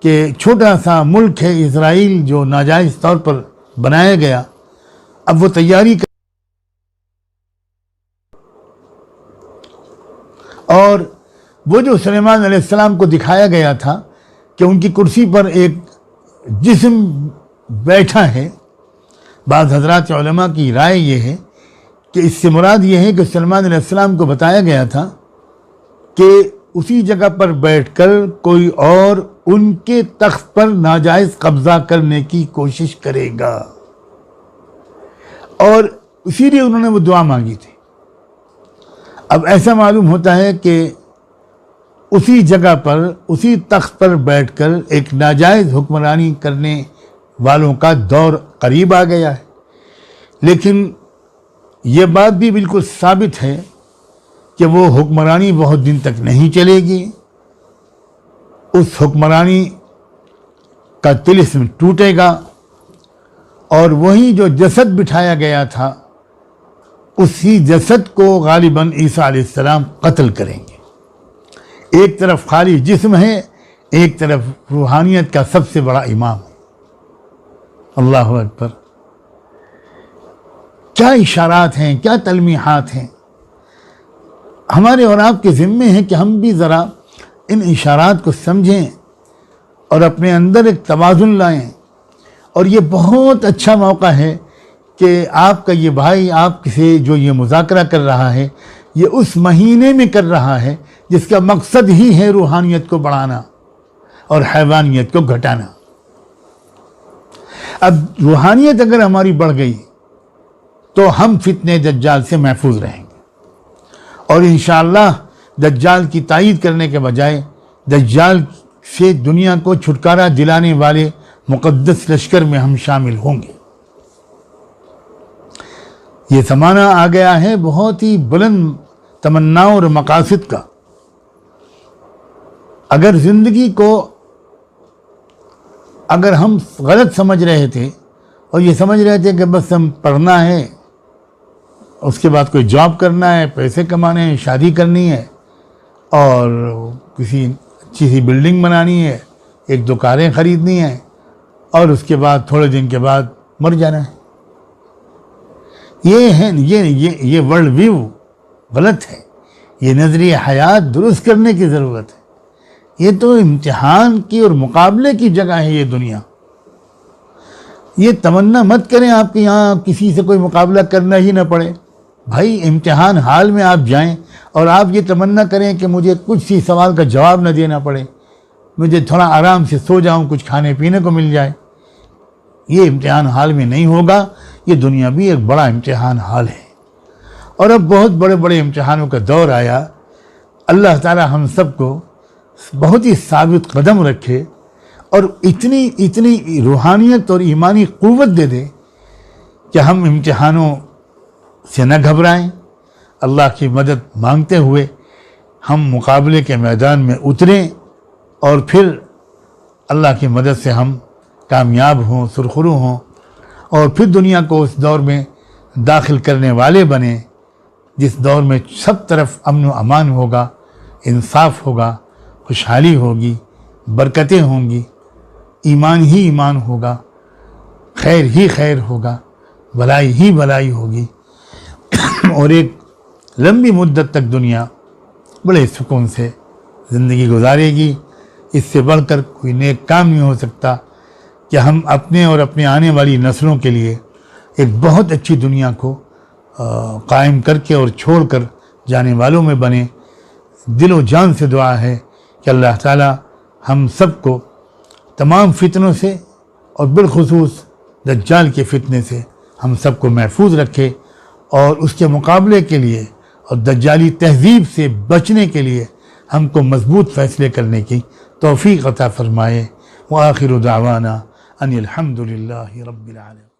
کہ چھوٹا سا ملک ہے اسرائیل جو ناجائز طور پر بنایا گیا، اب وہ تیاری اور وہ جو سلیمان علیہ السلام کو دکھایا گیا تھا کہ ان کی کرسی پر ایک جسم بیٹھا ہے، بعض حضرات علماء کی رائے یہ ہے کہ اس سے مراد یہ ہے کہ سلیمان علیہ السلام کو بتایا گیا تھا کہ اسی جگہ پر بیٹھ کر کوئی اور ان کے تخت پر ناجائز قبضہ کرنے کی کوشش کرے گا، اور اسی لیے انہوں نے وہ دعا مانگی تھی. اب ایسا معلوم ہوتا ہے کہ اسی جگہ پر اسی تخت پر بیٹھ کر ایک ناجائز حکمرانی کرنے والوں کا دور قریب آ گیا ہے. لیکن یہ بات بھی بالکل ثابت ہے کہ وہ حکمرانی بہت دن تک نہیں چلے گی. اس حکمرانی کا طلسم ٹوٹے گا اور وہی جو جسد بٹھایا گیا تھا اسی جسد کو غالباً عیسیٰ علیہ السلام قتل کریں گے. ایک طرف خالی جسم ہے، ایک طرف روحانیت کا سب سے بڑا امام ہے. اللہ اکبر! کیا اشارات ہیں، کیا تلمیحات ہیں. ہمارے اور آپ کے ذمے ہیں کہ ہم بھی ذرا ان اشارات کو سمجھیں اور اپنے اندر ایک توازن لائیں. اور یہ بہت اچھا موقع ہے کہ آپ کا یہ بھائی آپ سے جو یہ مذاکرہ کر رہا ہے یہ اس مہینے میں کر رہا ہے جس کا مقصد ہی ہے روحانیت کو بڑھانا اور حیوانیت کو گھٹانا. اب روحانیت اگر ہماری بڑھ گئی تو ہم فتنہ دجال سے محفوظ رہیں گے، اور انشاءاللہ دجال کی تائید کرنے کے بجائے دجال سے دنیا کو چھٹکارا دلانے والے مقدس لشکر میں ہم شامل ہوں گے. یہ زمانہ آ گیا ہے بہت ہی بلند تمناؤں اور مقاصد کا. اگر زندگی کو اگر ہم غلط سمجھ رہے تھے اور یہ سمجھ رہے تھے کہ بس ہم پڑھنا ہے، اس کے بعد کوئی جاب کرنا ہے، پیسے کمانے ہیں، شادی کرنی ہے اور کسی اچھی سی بلڈنگ بنانی ہے، ایک دو کاریں خریدنی ہیں اور اس کے بعد تھوڑے دن کے بعد مر جانا ہے، یہ ہے یہ ورلڈ ویو غلط ہے. یہ نظریہ حیات درست کرنے کی ضرورت ہے. یہ تو امتحان کی اور مقابلے کی جگہ ہے یہ دنیا. یہ تمنا مت کریں آپ کے یہاں کسی سے کوئی مقابلہ کرنا ہی نہ پڑے. بھائی امتحان حال میں آپ جائیں اور آپ یہ تمنا کریں کہ مجھے کچھ سی سوال کا جواب نہ دینا پڑے، مجھے تھوڑا آرام سے سو جاؤں، کچھ کھانے پینے کو مل جائے. یہ امتحان حال میں نہیں ہوگا. یہ دنیا بھی ایک بڑا امتحان حال ہے، اور اب بہت بڑے بڑے امتحانوں کا دور آیا. اللہ تعالی ہم سب کو بہت ہی ثابت قدم رکھے اور اتنی روحانیت اور ایمانی قوت دے دے کہ ہم امتحانوں سے نہ گھبرائیں. اللہ کی مدد مانگتے ہوئے ہم مقابلے کے میدان میں اتریں اور پھر اللہ کی مدد سے ہم کامیاب ہوں، سرخرو ہوں، اور پھر دنیا کو اس دور میں داخل کرنے والے بنیں جس دور میں سب طرف امن و امان ہوگا، انصاف ہوگا، خوشحالی ہوگی، برکتیں ہوں گی، ایمان ہی ایمان ہوگا، خیر ہی خیر ہوگا، بھلائی ہی بھلائی ہوگی، اور ایک لمبی مدت تک دنیا بڑے سکون سے زندگی گزارے گی. اس سے بڑھ کر کوئی نیک کام نہیں ہو سکتا کہ ہم اپنے اور اپنے آنے والی نسلوں کے لیے ایک بہت اچھی دنیا کو قائم کر کے اور چھوڑ کر جانے والوں میں بنے. دل و جان سے دعا ہے کہ اللہ تعالی ہم سب کو تمام فتنوں سے اور بالخصوص دجال کے فتنے سے ہم سب کو محفوظ رکھے، اور اس کے مقابلے کے لیے اور دجالی تہذیب سے بچنے کے لیے ہم کو مضبوط فیصلے کرنے کی توفیق عطا فرمائے. وآخر دعوانا ان الحمد للہ رب العالمین.